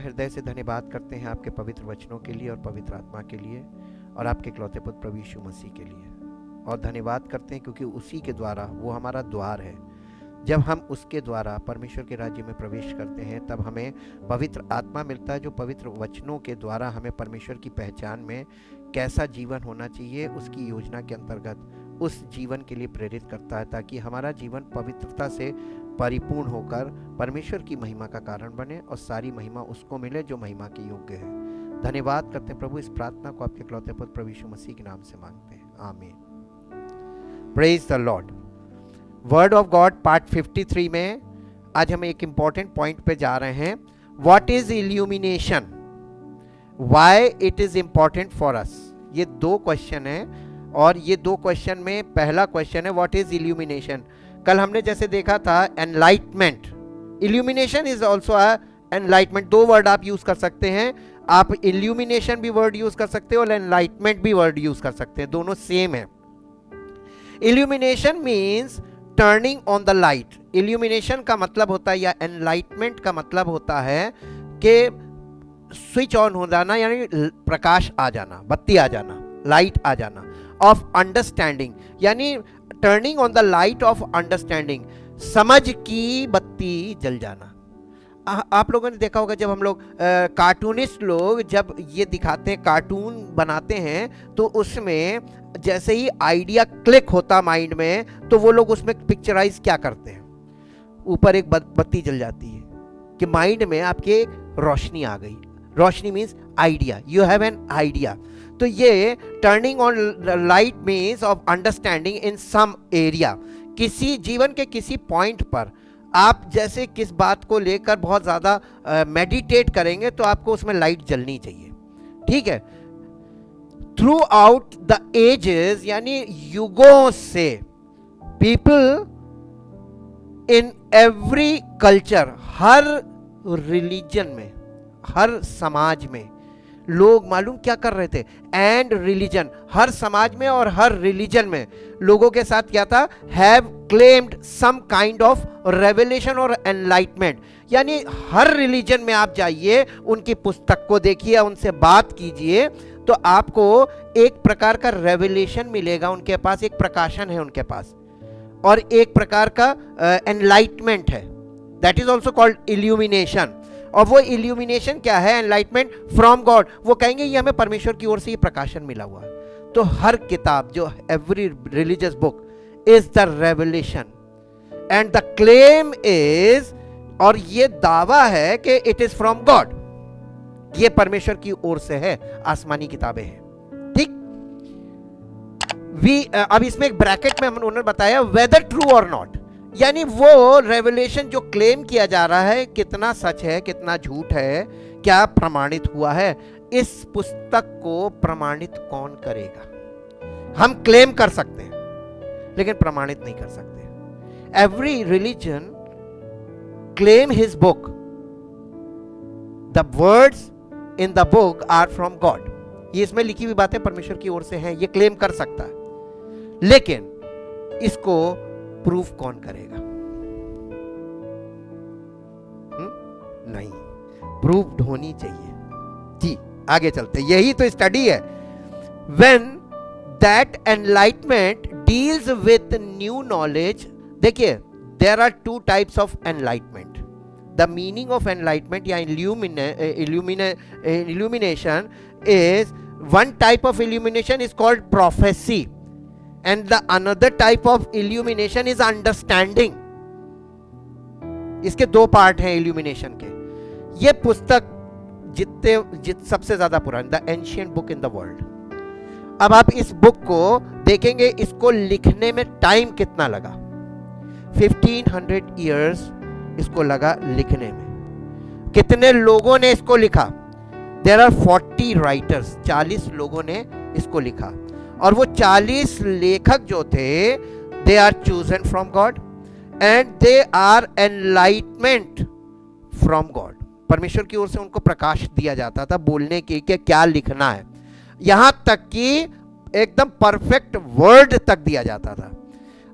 हृदय से धन्यवाद करते हैं आपके पवित्र वचनों के लिए और पवित्र आत्मा के लिए और आपके इकलौते पुत्र प्रभु यीशु मसीह के लिए। और धन्यवाद करते हैं क्योंकि उसी के द्वारा वो हमारा द्वार है। जब हम उसके द्वारा परमेश्वर के राज्य में प्रवेश करते हैं तब हमें पवित्र आत्मा मिलता है, जो पवित्र वचनों के द्वारा हमें परमेश्वर की पहचान में कैसा जीवन होना चाहिए उसकी योजना के अंतर्गत उस जीवन के लिए प्रेरित करता है, ताकि हमारा जीवन पवित्रता से परिपूर्ण होकर परमेश्वर की महिमा का कारण बने और सारी महिमा उसको मिले जो महिमा के योग्य है। धन्यवाद करते हैं प्रभु। इस प्रार्थना को आपके इकलौते पुत्र प्रभु यीशु मसीह के नाम से मांगते हैं, आमीन। Praise the Lord. Word of God part 53 में आज हम एक इंपॉर्टेंट पॉइंट पे जा रहे हैं। What is illumination, why it is important for us. ये दो क्वेश्चन है और ये दो क्वेश्चन में पहला क्वेश्चन है व्हाट इज इल्यूमिनेशन। कल हमने जैसे देखा था enlightenment, illumination is also enlightenment. दो वर्ड आप यूज कर सकते हैं, आप इल्यूमिनेशन भी वर्ड यूज कर सकते हो और एनलाइटमेंट भी वर्ड यूज कर सकते हैं, दोनों सेम है। Illumination means turning on the light. Illumination का मतलब होता है या एनलाइटमेंट का मतलब होता है कि स्विच ऑन हो जाना, यानी प्रकाश आ जाना, बत्ती आ जाना, लाइट आ जाना। ऑफ अंडरस्टैंडिंग यानी turning on the light of understanding, समझ की बत्ती जल जाना। आप लोगों ने देखा होगा जब हम लोग कार्टूनिस्ट लोग जब ये दिखाते हैं, कार्टून बनाते हैं, तो उसमें जैसे ही आइडिया क्लिक होता माइंड में तो वो लोग उसमें पिक्चराइज क्या करते हैं, ऊपर एक बत्ती जल जाती है कि माइंड में आपके रोशनी आ गई। रोशनी means idea, you have an idea. तो ये turning on light means of understanding in some area. किसी जीवन के किसी पॉइंट पर आप जैसे किस बात को लेकर बहुत ज़्यादा मेडिटेट करेंगे तो आपको उसमें लाइट जलनी चाहिए, ठीक है। थ्रू आउट द एजेस यानी युगों से people in every culture, her religion में, हर समाज में लोग मालूम क्या कर रहे थे, एंड रिलीजन, हर समाज में और हर रिलीजन में लोगों के साथ क्या था, have claimed some kind of revelation और एनलाइटमेंट। यानी हर रिलीजन में आप जाइए, उनकी पुस्तक को देखिए, उनसे बात कीजिए तो आपको एक प्रकार का रेवलेशन मिलेगा। उनके पास एक प्रकाशन है उनके पास, और एक प्रकार का एनलाइटमेंट है, that is also called illumination. और वो इल्यूमिनेशन क्या है, एनलाइटमेंट फ्रॉम गॉड। वो कहेंगे ये हमें परमेश्वर की ओर से ये प्रकाशन मिला हुआ है। तो हर किताब, जो every religious book is the revelation and the claim is, और ये दावा है कि इट इज फ्रॉम गॉड, ये परमेश्वर की ओर से है, आसमानी किताबें हैं, ठीक। अब इसमें एक ब्रैकेट में उन्होंने बताया वेदर ट्रू और नॉट, यानी वो रेवलेशन जो क्लेम किया जा रहा है कितना सच है, कितना झूठ है, क्या प्रमाणित हुआ है। इस पुस्तक को प्रमाणित कौन करेगा। हम क्लेम कर सकते हैं लेकिन प्रमाणित नहीं कर सकते। Every religion claim his book, the words in the book are from God. ये इसमें लिखी हुई बातें परमेश्वर की ओर से हैं, ये क्लेम कर सकता है, लेकिन इसको प्रूफ कौन करेगा। नहीं, प्रूफ होनी चाहिए जी। आगे चलते, यही तो स्टडी है। When that enlightenment deals with new knowledge, देखिए there are two types of enlightenment. The meaning of enlightenment या illumination is, one type of illumination is called prophecy and the another type of illumination is understanding. इसके दो part हैं illumination के। ये पुस्तक सबसे ज्यादा पुरानी, the ancient book in the world. अब आप इस बुक को देखेंगे, इसको लिखने में टाइम कितना लगा, 1500 years इसको लगा लिखने में। कितने लोगों ने इसको लिखा, देयर आर 40 राइटर्स, 40 लोगों ने इसको लिखा। और वो 40 लेखक जो थे, they are chosen from God and they are enlightenment from God. परमेश्वर की ओर से उनको प्रकाश दिया जाता था बोलने की कि क्या लिखना है, यहां तक कि एकदम परफेक्ट वर्ड तक दिया जाता था।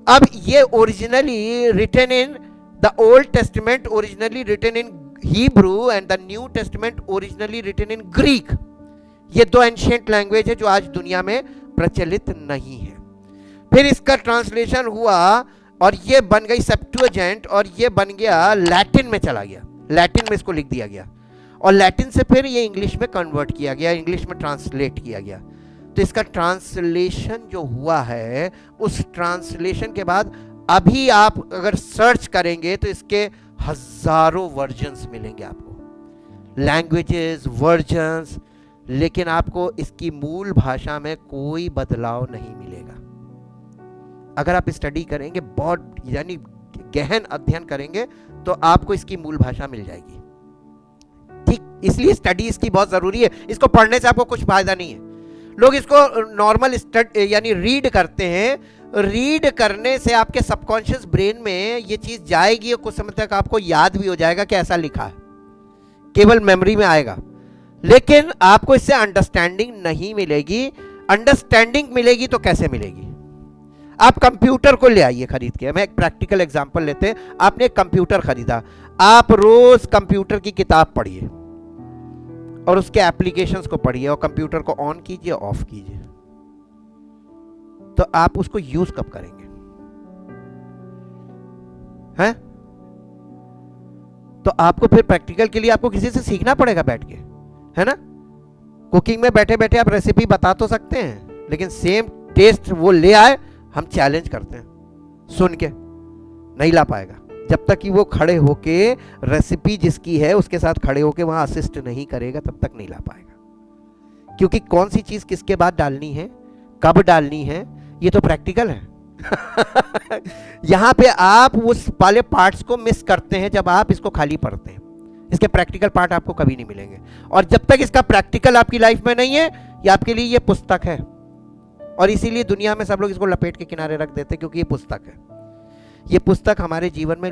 अब ये originally written in the old testament, originally written in Hebrew and the New Testament originally written in Greek. ये दो एंशिएंट लैंग्वेज है जो आज दुनिया में प्रचलित नहीं है। फिर इसका ट्रांसलेशन हुआ और ये बन गई सेप्टुएजेंट, और ये बन गया लैटिन में चला गया, लैटिन में इसको लिख दिया गया, और लैटिन से फिर ये इंग्लिश में कन्वर्ट किया गया, इंग्लिश में ट्रांसलेट किया गया। तो इसका ट्रांसलेशन जो हुआ है, उस ट्रांसलेशन के बाद अभी आप अगर सर्च करेंगे तो इसके हजारों वर्जन्स मिलेंगे आपको, लैंग्वेजेस, वर्जन्स, लेकिन आपको इसकी मूल भाषा में कोई बदलाव नहीं मिलेगा। अगर आप स्टडी करेंगे, बहुत यानी गहन अध्ययन करेंगे, तो आपको इसकी मूल भाषा मिल जाएगी। ठीक, इसलिए स्टडी इसकी बहुत जरूरी है। इसको पढ़ने से आपको कुछ फायदा नहीं है। लोग इसको नॉर्मल यानी रीड करते हैं, रीड करने से आपके सबकॉन्शियस ब्रेन में ये चीज जाएगी और कुछ समय तक आपको याद भी हो जाएगा कि ऐसा लिखा है, केवल मेमोरी में आएगा, लेकिन आपको इससे अंडरस्टैंडिंग नहीं मिलेगी। अंडरस्टैंडिंग मिलेगी तो कैसे मिलेगी? आप कंप्यूटर को ले आइए खरीद के, मैं एक प्रैक्टिकल एग्जांपल लेते हैं। आपने एक कंप्यूटर खरीदा, आप रोज कंप्यूटर की किताब पढ़िए और उसके एप्लीकेशंस को पढ़िए और कंप्यूटर को ऑन कीजिए, ऑफ कीजिए, तो आप उसको यूज कब करेंगे? हैं? तो आपको फिर प्रैक्टिकल के लिए आपको किसी से सीखना पड़ेगा बैठ के, है ना? कुकिंग में बैठे बैठे आप रेसिपी बता तो सकते हैं, लेकिन सेम टेस्ट वो ले आए, हम चैलेंज करते हैं, सुन के नहीं ला पाएगा। जब तक कि वो खड़े होके रेसिपी जिसकी है उसके साथ खड़े होके वहां असिस्ट नहीं करेगा, तब तक नहीं ला पाएगा। क्योंकि कौन सी चीज किसके बाद डालनी है, कब डालनी है, ये तो प्रैक्टिकल है। यहां पे आप उस वाले पार्ट्स को मिस करते हैं जब आप इसको खाली पढ़ते हैं। इसके प्रैक्टिकल पार्ट आपको कभी नहीं मिलेंगे, और जब तक इसका प्रैक्टिकल आपकी लाइफ में नहीं है, ये आपके लिए ये पुस्तक है। और इसीलिए दुनिया में सब लोग इसको लपेट के किनारे रख देते हैं, क्योंकि ये पुस्तक है। ये पुस्तक हमारे जीवन में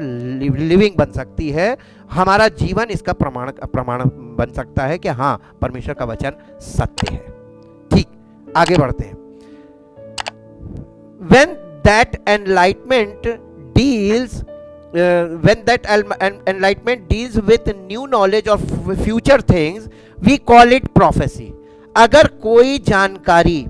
लिविंग बन सकती है, हमारा जीवन इसका प्रमाण बन सकता है कि हाँ, परमेश्वर का वचन सत्य है। ठीक, आगे बढ़ते हैं। When that enlightenment deals with new knowledge of future things, we call it prophecy. अगर कोई जानकारी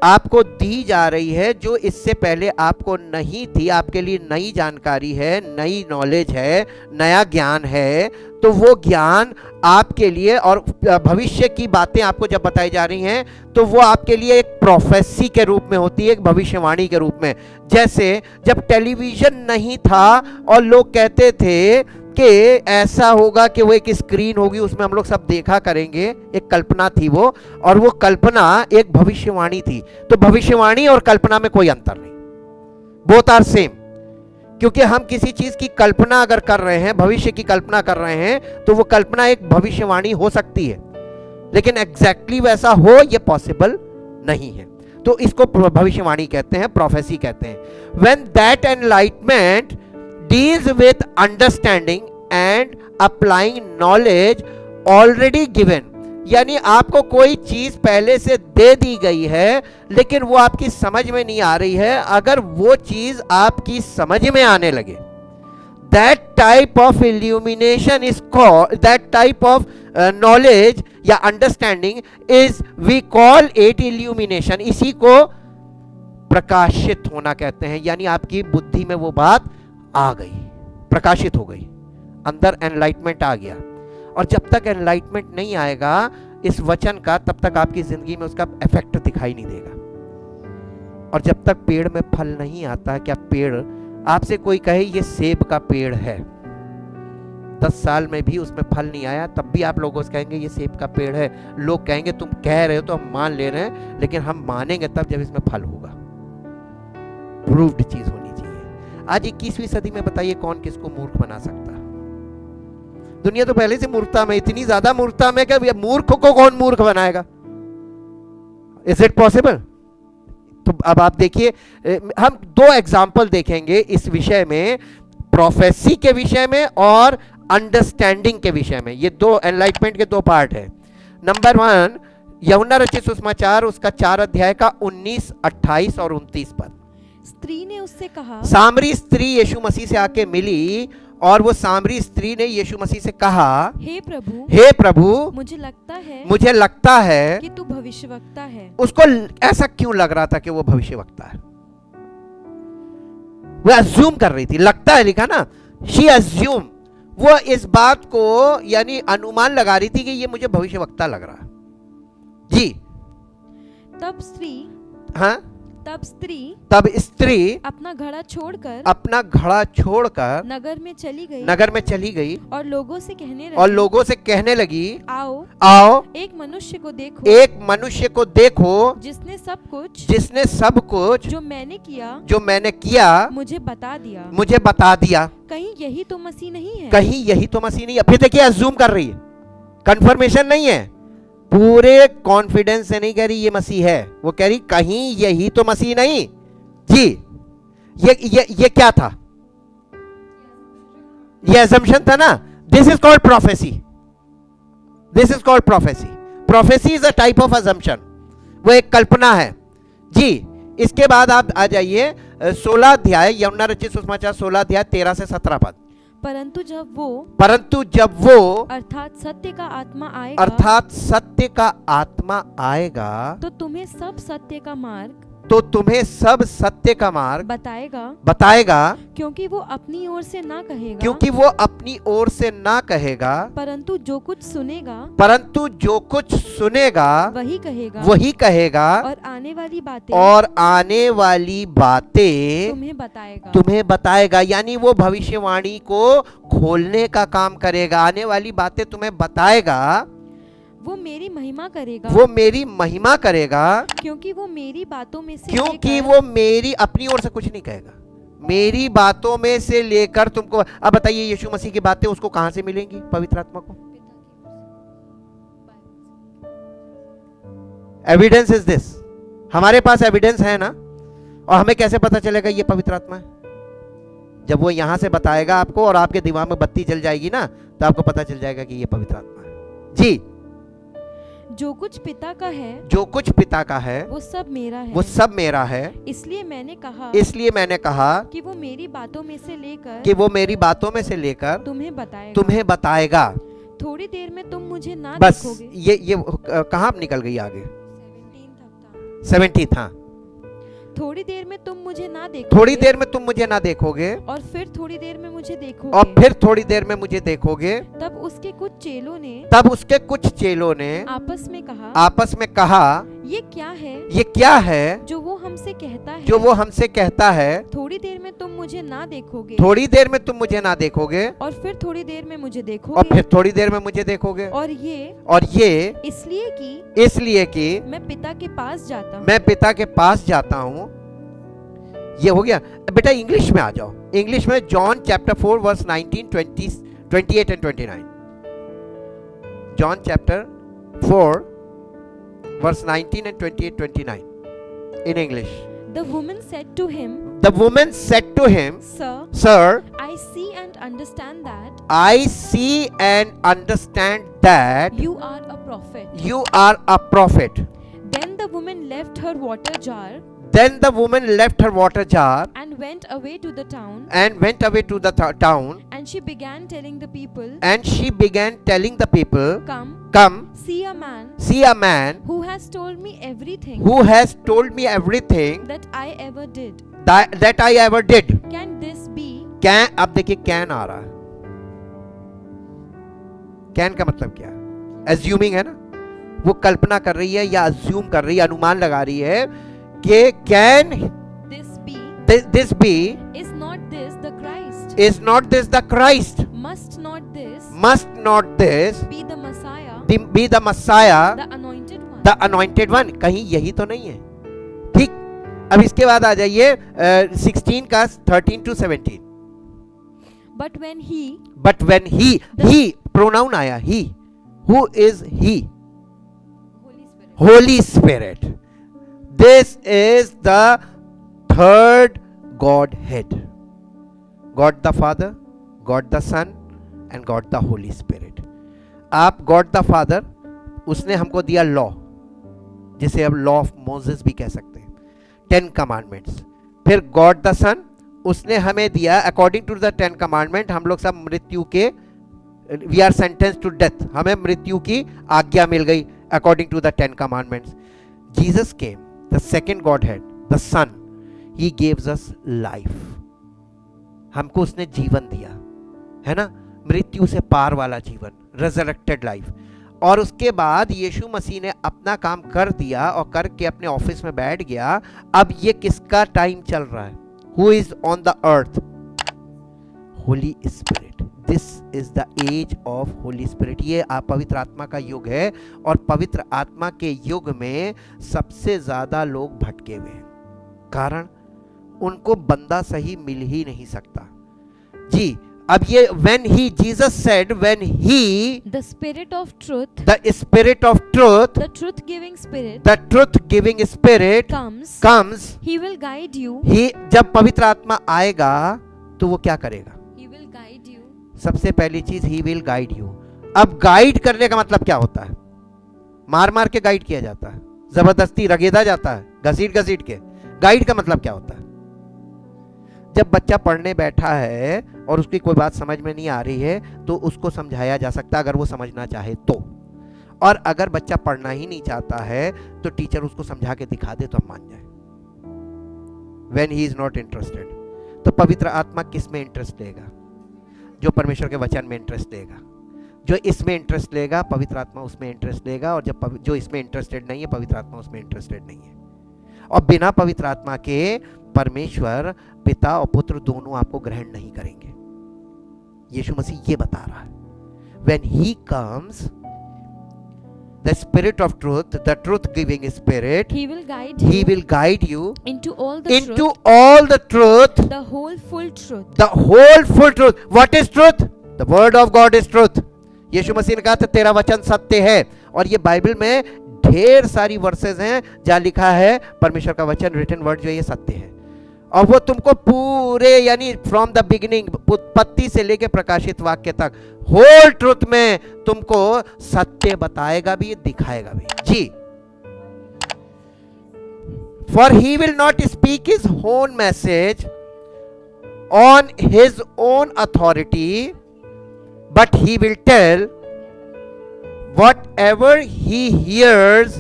आपको दी जा रही है जो इससे पहले आपको नहीं थी, आपके लिए नई जानकारी है, नई नॉलेज है, नया ज्ञान है, तो वो ज्ञान आपके लिए, और भविष्य की बातें आपको जब बताई जा रही हैं, तो वो आपके लिए एक प्रोफेसी के रूप में होती है, एक भविष्यवाणी के रूप में। जैसे जब टेलीविजन नहीं था और लोग कहते थे कि ऐसा होगा कि वो एक स्क्रीन होगी, उसमें हम लोग सब देखा करेंगे, एक कल्पना थी वो, और वो कल्पना एक भविष्यवाणी थी। तो भविष्यवाणी और कल्पना में कोई अंतर नहीं, बोथ आर सेम। क्योंकि हम किसी चीज की कल्पना अगर कर रहे हैं, भविष्य की कल्पना कर रहे हैं, तो वो कल्पना एक भविष्यवाणी हो सकती है, लेकिन एग्जैक्टली वैसा हो ये पॉसिबल नहीं है। तो इसको भविष्यवाणी कहते हैं, प्रोफेसी कहते हैं। When that enlightenment deals with understanding and applying knowledge already given, यानी आपको कोई चीज पहले से दे दी गई है, लेकिन वो आपकी समझ में नहीं आ रही है। अगर वो चीज आपकी समझ में आने लगे, that type of illumination is called, that type of knowledge या understanding is, we call it illumination। इसी को प्रकाशित होना कहते हैं, यानी आपकी बुद्धि में वो बात आ गई, प्रकाशित हो गई, अंदर एनलाइटमेंट आ गया। और जब तक एनलाइटमेंट नहीं आएगा इस वचन का, तब तक आपकी जिंदगी में उसका इफेक्ट दिखाई नहीं देगा। और जब तक पेड़ में फल नहीं आता, क्या पेड़, आपसे कोई कहे ये सेब का पेड़ है, 10 साल में भी उसमें फल नहीं आया, तब भी आप लोगों से कहेंगे ये सेब का पेड़ है। लोग कहेंगे तुम कह रहे हो तो हम मान ले रहे हैं, लेकिन हम मानेंगे तब जब इसमें फल होगा, प्रूव्ड चीज होनी चाहिए। आज 21वीं सदी में बताइए कौन किसको मूर्ख बना सकता? दुनिया तो पहले से मूर्खता में, इतनी ज्यादा मूर्खता में कि मूर्ख को कौन मूर्ख बनाएगा? Is it possible? तो अब आप देखिए, हम 2 एग्जाम्पल देखेंगे इस विषय में, प्रोफेसी के विषय में और अंडरस्टैंडिंग के विषय में। ये 2 एनलाइटमेंट के 2 पार्ट है। नंबर 1, यूहन्ना रचित सुसमाचार, उसका 4 अध्याय का 19, 28 और 29 पद। स्त्री ने उससे कहा, सामरी स्त्री यीशु मसीह से आके मिली और वो सामरी स्त्री ने यीशु मसीह से कहा, हे प्रभु मुझे लगता है कि तू भविष्यवक्ता है। उसको ऐसा क्यों लग रहा था कि वो भविष्यवक्ता है? वो अज्यूम कर रही थी, लगता है लिखा ना, शी अज्यूम, वो इस बात को यानी अनुमान लगा रही थी कि ये मुझे भविष्यवक्ता लग रहा है जी। तब स्त्री अपना घड़ा छोड़कर नगर में चली गई और लोगों से कहने लगी, आओ एक मनुष्य को देखो जिसने सब कुछ जो मैंने किया मुझे बता दिया। कहीं यही तो मसीह नहीं है? फिर देखिए अज्यूम कर रही है, कंफर्मेशन नहीं है, पूरे कॉन्फिडेंस से नहीं कह रही ये मसीह है, वो कह रही कहीं यही तो मसीह नहीं जी। ये क्या था? ये असम्पशन था ना। This is called prophecy. Prophecy is a type of assumption, वो एक कल्पना है जी। इसके बाद आप आ जाइए 16 अध्याय यूहन्ना रचित सुसमाचार 16 अध्याय 13 से 17 पद। परंतु जब वो अर्थात सत्य का आत्मा आएगा तो तुम्हें सब सत्य का मार्ग बताएगा, क्योंकि वो अपनी ओर से ना कहेगा, परंतु जो कुछ सुनेगा वही कहेगा और आने वाली बातें तुम्हें बताएगा। यानी वो भविष्यवाणी को खोलने का काम करेगा, आने वाली बातें तुम्हें बताएगा, वो मेरी महिमा करेगा, क्योंकि वो मेरी अपनी ओर से कुछ नहीं कहेगा, मेरी बातों में से लेकर तुमको। अब बताइए यीशु मसीह की बातें उसको कहां से मिलेंगी? पवित्र आत्मा को। एविडेंस इज दिस, हमारे पास एविडेंस है ना, और हमें कैसे पता चलेगा ये पवित्र आत्मा है? जब वो यहां से बताएगा आपको और आपके दिमाग में बत्ती जल जाएगी ना, तो आपको पता चल जाएगा कि ये पवित्र आत्मा है जी। जो कुछ पिता का है वो सब मेरा है। इसलिए मैंने कहा कि वो मेरी बातों में से लेकर तुम्हें बताएगा। थोड़ी देर में तुम मुझे ना देखोगे। ये कहाँ निकल गई आगे? 17 था। थोड़ी देर में तुम मुझे ना देखोगे और फिर थोड़ी देर में मुझे देखोगे। तब उसके कुछ चेलों ने आपस में कहा ये क्या है जो वो हमसे कहता है, थोड़ी देर में तुम मुझे ना देखोगे और फिर थोड़ी देर में मुझे देखोगे। और ये इसलिए कि मैं पिता के पास जाता हूँ। ये हो गया बेटा। इंग्लिश में आ जाओ, इंग्लिश में John chapter 4 verse 19, 20, 28 and 29। John chapter 4 verse 19 and 28, 29 in English. The woman said to him, Sir, I see and understand that you are a prophet. Then the woman left her water jar and went away to the town. And she began telling the people, Come, see a man who has told me everything that I ever did. Can this be? अब देखिए can आ रहा है। Can का मतलब क्या है? Assuming है ना, वो कल्पना कर रही है या अज्यूम कर रही है, अनुमान लगा रही है कि can this be? Is not this the Christ? Must not this be the Messiah? Be the Messiah, the anointed one? कहीं यही तो नहीं है। ठीक, अब इसके बाद आ जाइए 16 का 13 to 17। But when he pronoun आया, he, who is he? Holy Spirit. This is the third Godhead. God the Father, God the Son and God the Holy Spirit. आप God the Father, उसने हमको दिया लॉ, जिसे अब law of Moses भी कह सकते हैं, 10 कमांडमेंट्स। फिर God the Son, उसने हमें दिया अकॉर्डिंग टू द 10 कमांडमेंट। हम लोग सब मृत्यु के, we are sentence to death, हमें मृत्यु की आज्ञा मिल गई according to the 10 commandments. Jesus came, the second Godhead, the son, he gives us life. हमको उसने जीवन दिया, है ना, मृत्यु से पार वाला जीवन, रेजरेक्टेड लाइफ। और उसके बाद यीशु मसीह ने अपना काम कर दिया और करके अपने ऑफिस में बैठ गया। अब ये किसका टाइम चल रहा है? Who is on the earth? Holy Spirit. This is the age of Holi Spirit. ये पवित्र आत्मा का युग है और पवित्र आत्मा के युग में सबसे ज्यादा लोग भटके हुए हैं। कारण उनको बंदा सही मिल ही नहीं सकता जी। अब ये when he Jesus said, when he the spirit of truth, the spirit of truth, the truth giving spirit, the truth giving spirit comes, he will guide you, जब पवित्र आत्मा आएगा तो वो क्या करेगा? he will guide you। सबसे पहली चीज he will guide you। अब गाइड करने का मतलब क्या होता है? मार मार के गाइड किया जाता है, जबरदस्ती रगेदा जाता है, घसीट घसीट के। गाइड का मतलब क्या होता है? जब बच्चा पढ़ने बैठा है और उसकी कोई बात समझ में नहीं आ रही है तो उसको समझाया जा सकता है, अगर वो समझना चाहे तो। और अगर बच्चा पढ़ना ही नहीं चाहता है तो टीचर उसको समझा के दिखा दे तो हम मान जाए। When he is not interested, तो पवित्र आत्मा किस में इंटरेस्ट लेगा? जो परमेश्वर के वचन में इंटरेस्ट लेगा। जो इसमें इंटरेस्ट लेगा पवित्र आत्मा उसमें इंटरेस्ट लेगा, और जब जो इसमें इंटरेस्टेड नहीं है पवित्र आत्मा उसमें इंटरेस्टेड नहीं है। और बिना पवित्र आत्मा के परमेश्वर पिता और पुत्र दोनों आपको ग्रहण नहीं करेंगे। यीशु मसीह ये बता रहा है, when he comes, the spirit of truth, the truth giving spirit, he will guide you into all the truth, the whole full truth, the whole full truth। What is truth? The word of God is truth। यीशु मसीह ने कहा था तेरा वचन सत्य है, और ये बाइबल में ढेर सारी वर्सेस हैं जहां लिखा है परमेश्वर का वचन, रिटन वर्ड जो ये सत्य है। और वो तुमको पूरे, यानी फ्रॉम द बिगिनिंग, उत्पत्ति से लेके प्रकाशित वाक्य तक, होल ट्रुथ में तुमको सत्य बताएगा भी, दिखाएगा भी जी। For he will not speak his own message on his own authority, but he will tell whatever he hears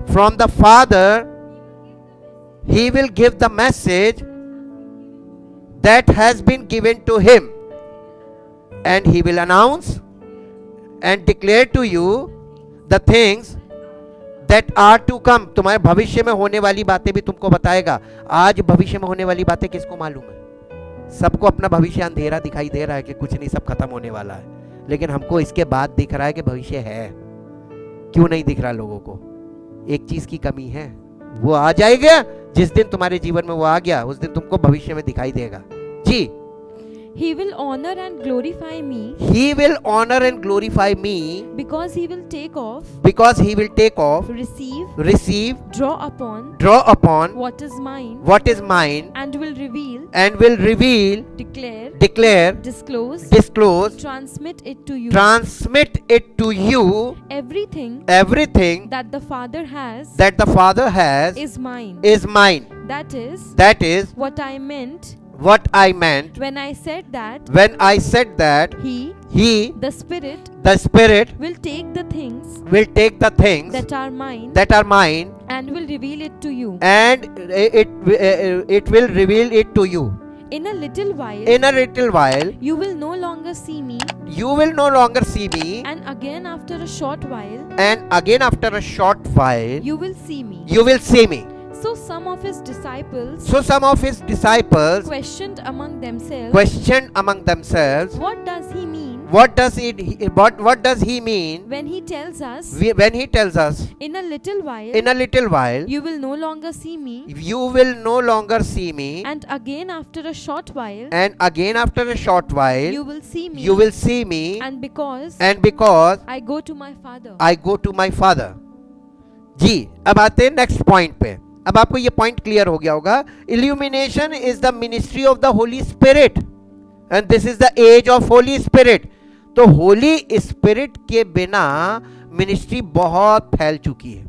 from the Father, he will give the message that has been given to him, and he will announce and declare to you the things that are to come। तुम्हारे भविष्य में होने वाली बातें भी तुमको बताएगा। आज भविष्य में होने वाली बातें किसको मालूम है? सबको अपना भविष्य अंधेरा दिखाई दे रहा है कि कुछ नहीं, सब खत्म होने वाला है, लेकिन हमको इसके बाद दिख रहा है कि भविष्य है। क्यों नहीं दिख रहा लोगों को? एक चीज की कमी है, वो आ जाएगा जिस दिन तुम्हारे जीवन में वो आ गया, उस दिन तुमको भविष्य में दिखाई देगा जी। He will honor and glorify me, he will honor and glorify me, because he will take off, receive, draw upon what is mine, and will reveal, declare, disclose, transmit it to you, everything that the Father has is mine, that is what I meant when I said that he the Spirit will take the things that are mine and will reveal it to you, and it will reveal it to you. In a little while you will no longer see me, and again after a short while you will see me. So some of his disciples questioned among themselves, what does he mean when he tells us, in a little while you will no longer see me, and again after a short while you will see me, and because I go to my Father। जी, अब आते हैं next point पे। अब आपको ये point clear हो गया होगा। Illumination is the ministry of the Holi Spirit, and this is the age of Holi Spirit. तो होली स्पिरिट के बिना मिनिस्ट्री बहुत फैल चुकी है।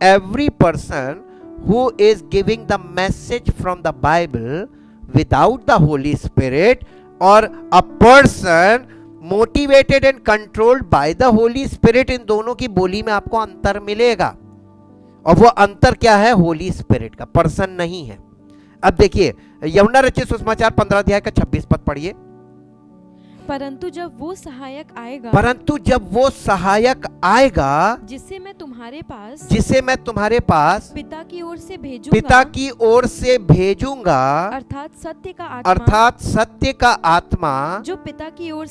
Every person who is giving the message from the Bible without the Holi spirit और a person motivated and controlled by the Holi spirit, इन दोनों की बोली में आपको अंतर मिलेगा। और वो अंतर क्या है? होली स्पिरिट का, पर्सन नहीं है। अब देखिए यूहन्ना रचित सुसमाचार 15 अध्याय का 26 पद पढ़िए। परंतु जब वो सहायक आएगा, जिसे मैं तुम्हारे पास पिता की ओर से भेजूंगा, अर्थात सत्य का आत्मा जो पिता की ओर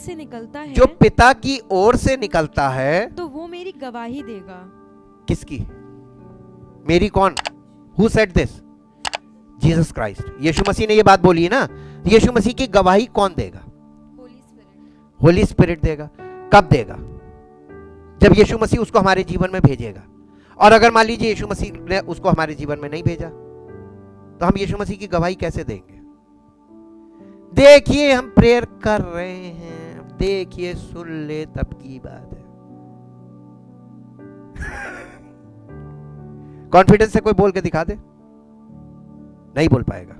से निकलता है, तो वो मेरी गवाही देगा। किसकी? मेरी कौन? Who said this? Jesus Christ. यीशु मसीह ने ये बात बोली है ना। यीशु मसीह की गवाही कौन देगा? होली स्पिरिट देगा। कब देगा? जब यीशु मसीह उसको हमारे जीवन में भेजेगा। और अगर मान लीजिए यीशु मसीह ने उसको हमारे जीवन में नहीं भेजा, तो हम यीशु मसीह की गवाही कैसे देंगे? देखिए हम प्रेयर कर रहे हैं, देखिए सुन ले तब की बात है। कॉन्फिडेंस से कोई बोल के दिखा दे, नहीं बोल पाएगा।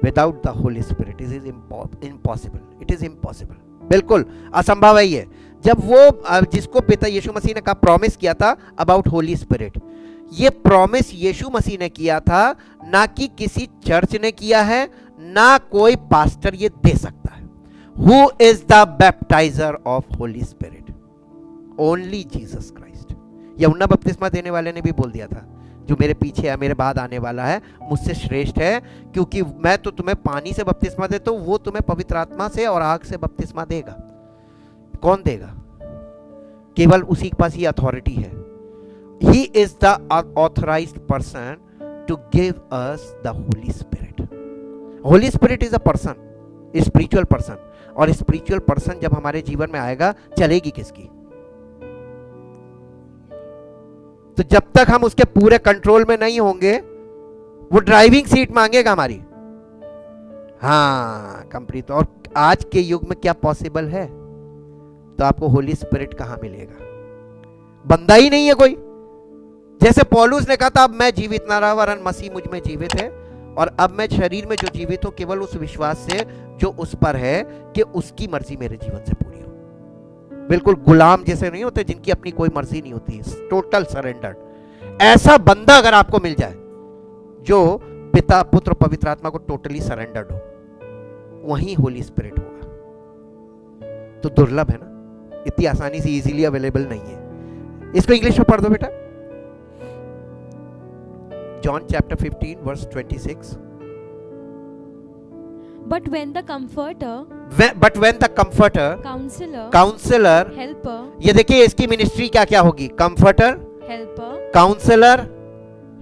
Without the Holi spirit it is impossible, it is impossible, बिल्कुल असंभव है ये। जब वो जिसको पिता यीशु मसीह ने कहा, प्रॉमिस किया था अबाउट होली स्पिरिट, ये प्रॉमिस यीशु मसीह ने किया था, ना कि किसी चर्च ने किया है, ना कोई पास्टर ये दे सकता है। Who is the baptizer of Holi spirit? Only Jesus Christ. यूहन्ना बपतिस्मा देने वाले ने भी बोल दिया था, जो मेरे पीछे है, मेरे बाद आने वाला है, मुझसे श्रेष्ठ है, क्योंकि मैं तो तुम्हें पानी से बपतिस्मा देता हूं, वो तुम्हें पवित्र आत्मा से और आग से बपतिस्मा देगा। कौन देगा? केवल उसी के पास ये अथॉरिटी है। He is the authorized person to give us the Holi Spirit. Holy Spirit is a person, spiritual person. और स्पिरिचुअल पर्सन जब हमारे जीवन में आएगा, चलेगी किसकी? तो जब तक हम उसके पूरे कंट्रोल में नहीं होंगे, वो ड्राइविंग सीट मांगेगा हमारी। हाँ कंप्लीट। और आज के युग में क्या पॉसिबल है? तो आपको होली स्पिरिट कहां मिलेगा? बंदा ही नहीं है कोई। जैसे पौलुस ने कहा था, अब मैं जीवित ना रहा वरन मसीह मुझ में जीवित है, और अब मैं शरीर में जो जीवित हूं केवल उस विश्वास से जो उस पर है कि उसकी मर्जी मेरे जीवन से पूरी हो। बिल्कुल गुलाम जैसे नहीं होते जिनकी अपनी कोई मर्जी नहीं होती, टोटल सरेंडर्ड। ऐसा बंदा अगर आपको मिल जाए जो पिता पुत्र पवित्र आत्मा को टोटली सरेंडर्ड हो, वही होली स्पिरिट होगा। तो दुर्लभ है ना, इतनी आसानी से इजीली अवेलेबल नहीं है। इसको इंग्लिश में पढ़ दो बेटा। John chapter 15 verse 26। But when the comforter, counselor, helper, ये देखिए इसकी मिनिस्ट्री क्या क्या होगी? Comforter, helper, counsellor,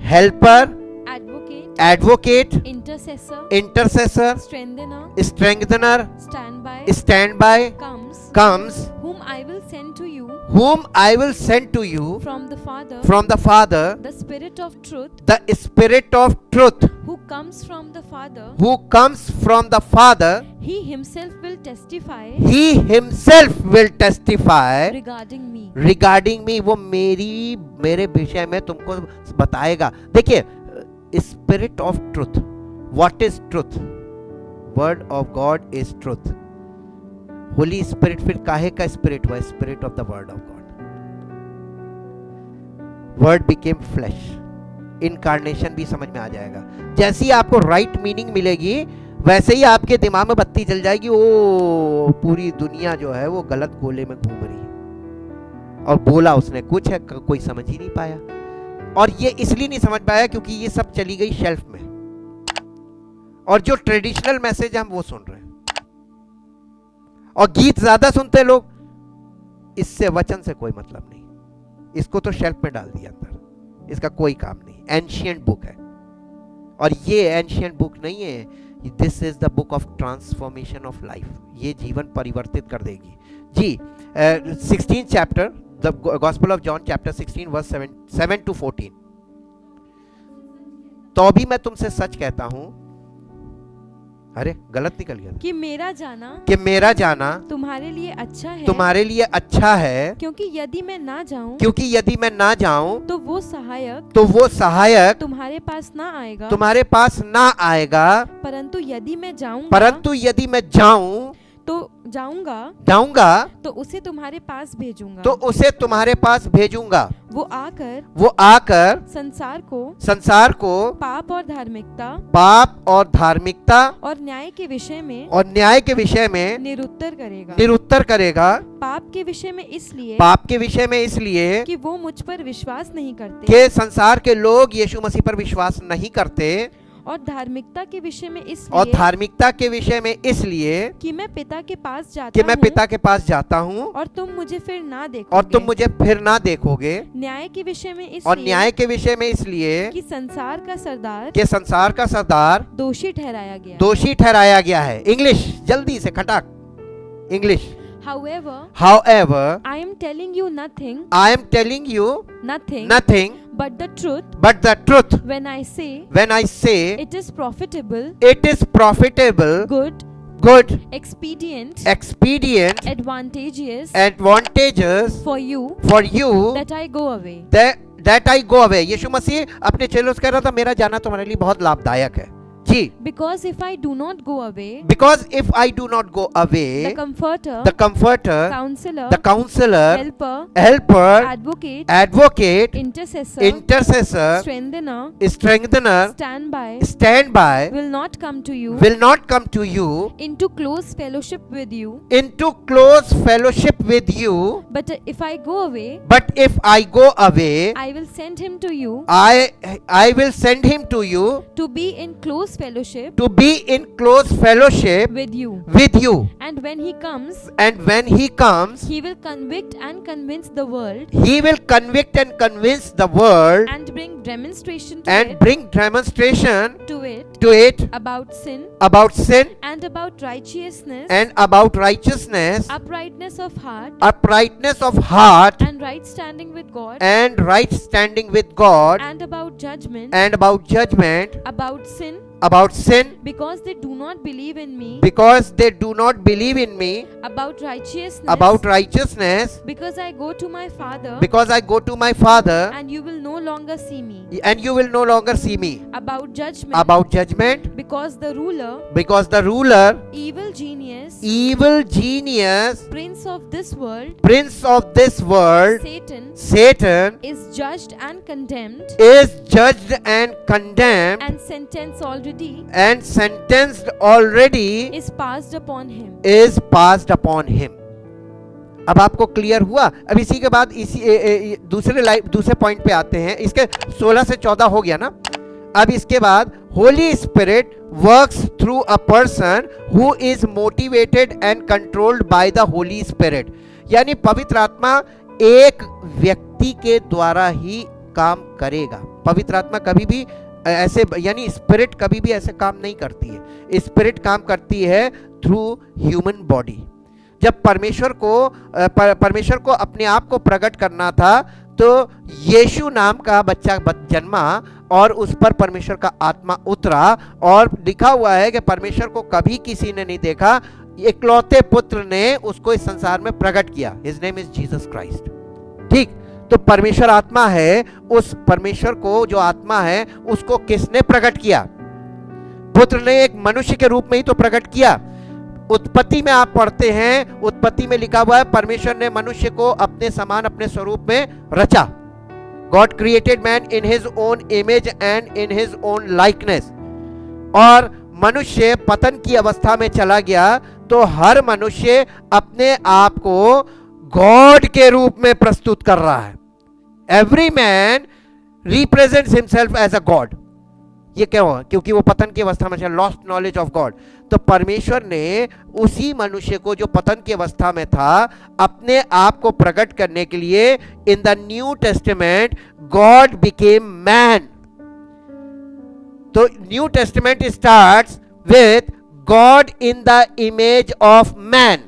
helper, advocate, intercessor, strengthener, stand by, comes, whom I will send to you from the Father, the Spirit of truth, who comes from the Father, he himself will testify regarding me, वो मेरे विषय में तुमको बताएगा। देखिए spirit of truth, what is truth? Word of God is truth. Holi spirit फिर काहे का स्पिरिट हुआ? Spirit of the word of God. Word became flash, incarnation भी समझ में आ जाएगा। जैसे ही आपको राइट मीनिंग मिलेगी, वैसे ही आपके दिमाग में बत्ती जल जाएगी, ओ पूरी दुनिया जो है वो गलत गोले में घूम रही है। और बोला उसने कुछ है, कोई समझ ही नहीं पाया। और ये इसलिए नहीं समझ पाया क्योंकि ये सब चली गई शेल्फ में, और जो ट्रेडिशनल मैसेज हम वो सुन रहे हैं, और गीत ज्यादा सुनते लोग। इससे वचन से कोई मतलब नहीं, इसको तो शेल्फ में डाल दिया अंदर, इसका कोई काम नहीं। एंशिएंट बुक है, और ये एंशिएंट बुक नहीं है, this is the book of transformation of life. ये जीवन परिवर्तित कर देगी जी। 16 chapter, the gospel of John chapter 16 verse 7 to 14। तो भी मैं तुमसे सच कहता हूं, अरे गलत निकल गया, कि मेरा जाना तुम्हारे लिए अच्छा है, तुम्हारे लिए अच्छा है, क्योंकि यदि मैं ना जाऊं तो वो सहायक तुम्हारे पास ना आएगा, परंतु यदि मैं जाऊं तो जाऊंगा तो उसे तुम्हारे पास भेजूंगा, वो आकर संसार को पाप और धार्मिकता और न्याय के विषय में निरुत्तर करेगा। पाप के विषय में इसलिए कि वो मुझ पर विश्वास नहीं करते, कि संसार के लोग यीशु मसीह पर विश्वास नहीं करते, और धार्मिकता के विषय में इसलिए कि मैं पिता के पास जाता हूँ और तुम मुझे फिर ना देखोगे, न्याय के विषय में इसलिए कि संसार का सरदार दोषी ठहराया गया है। इंग्लिश जल्दी से खटाक, English. However, I am telling you nothing but the truth when I say it is profitable, good, expedient, advantageous for you that I go away. यीशु मसीह अपने चेलों से कह रहा था, मेरा जाना तुम्हारे लिए बहुत लाभदायक है जी। Because if I do not go away, the comforter, counselor, helper, advocate, intercessor, strengthener, stand by, will not come to you into close fellowship with you. But if I go away, I will send him to you. I will send him to you to be in close fellowship with you. And when he comes, he will convict and convince the world, and bring demonstration to it about sin, and about righteousness, uprightness of heart, and right standing with God, and about judgment, about sin, because they do not believe in me, about righteousness, because I go to my Father, and you will no longer see me, about judgment, because the ruler, evil genius, prince of this world, Satan, is judged and condemned, and sentenced already, is passed upon him. अब आपको clear हुआ? अब इसी के बाद दूसरे point पे आते हैं। इसके 16 से 14 हो गया ना। अब इसके बाद Holi spirit works through a person who is motivated and controlled by the Holi spirit, यानी पवित्र आत्मा एक व्यक्ति के द्वारा ही काम करेगा। पवित्र आत्मा कभी भी ऐसे, यानी स्पिरिट कभी भी ऐसे काम नहीं करती है। स्पिरिट काम करती है थ्रू ह्यूमन बॉडी। जब परमेश्वर को अपने आप को प्रकट करना था, तो यीशु नाम का बच्चा जन्मा और उस पर परमेश्वर का आत्मा उतरा, और लिखा हुआ है कि परमेश्वर को कभी किसी ने नहीं देखा, इकलौते पुत्र ने उसको इस संसार में प्रकट किया। His name is Jesus Christ. ठीक, तो परमेश्वर आत्मा है। उस परमेश्वर को जो आत्मा है उसको किसने प्रकट किया? पुत्र ने एक मनुष्य के रूप में ही तो प्रकट किया। उत्पत्ति में आप पढ़ते हैं, उत्पत्ति में लिखा हुआ है परमेश्वर ने मनुष्य को अपने समान अपने स्वरूप में रचा। God created man in his own image and in his own likeness. और मनुष्य पतन की अवस्था में चला गया, तो हर मनुष्य अपने आप को गॉड के रूप में प्रस्तुत कर रहा है। Every man represents himself as a God. ये क्या हुआ? क्योंकि वो पतन की अवस्था में, लॉस्ट नॉलेज ऑफ गॉड। तो परमेश्वर ने उसी मनुष्य को जो पतन की अवस्था में था अपने आप को प्रकट करने के लिए, in the new testament God became man. तो new testament starts with God in the image of man,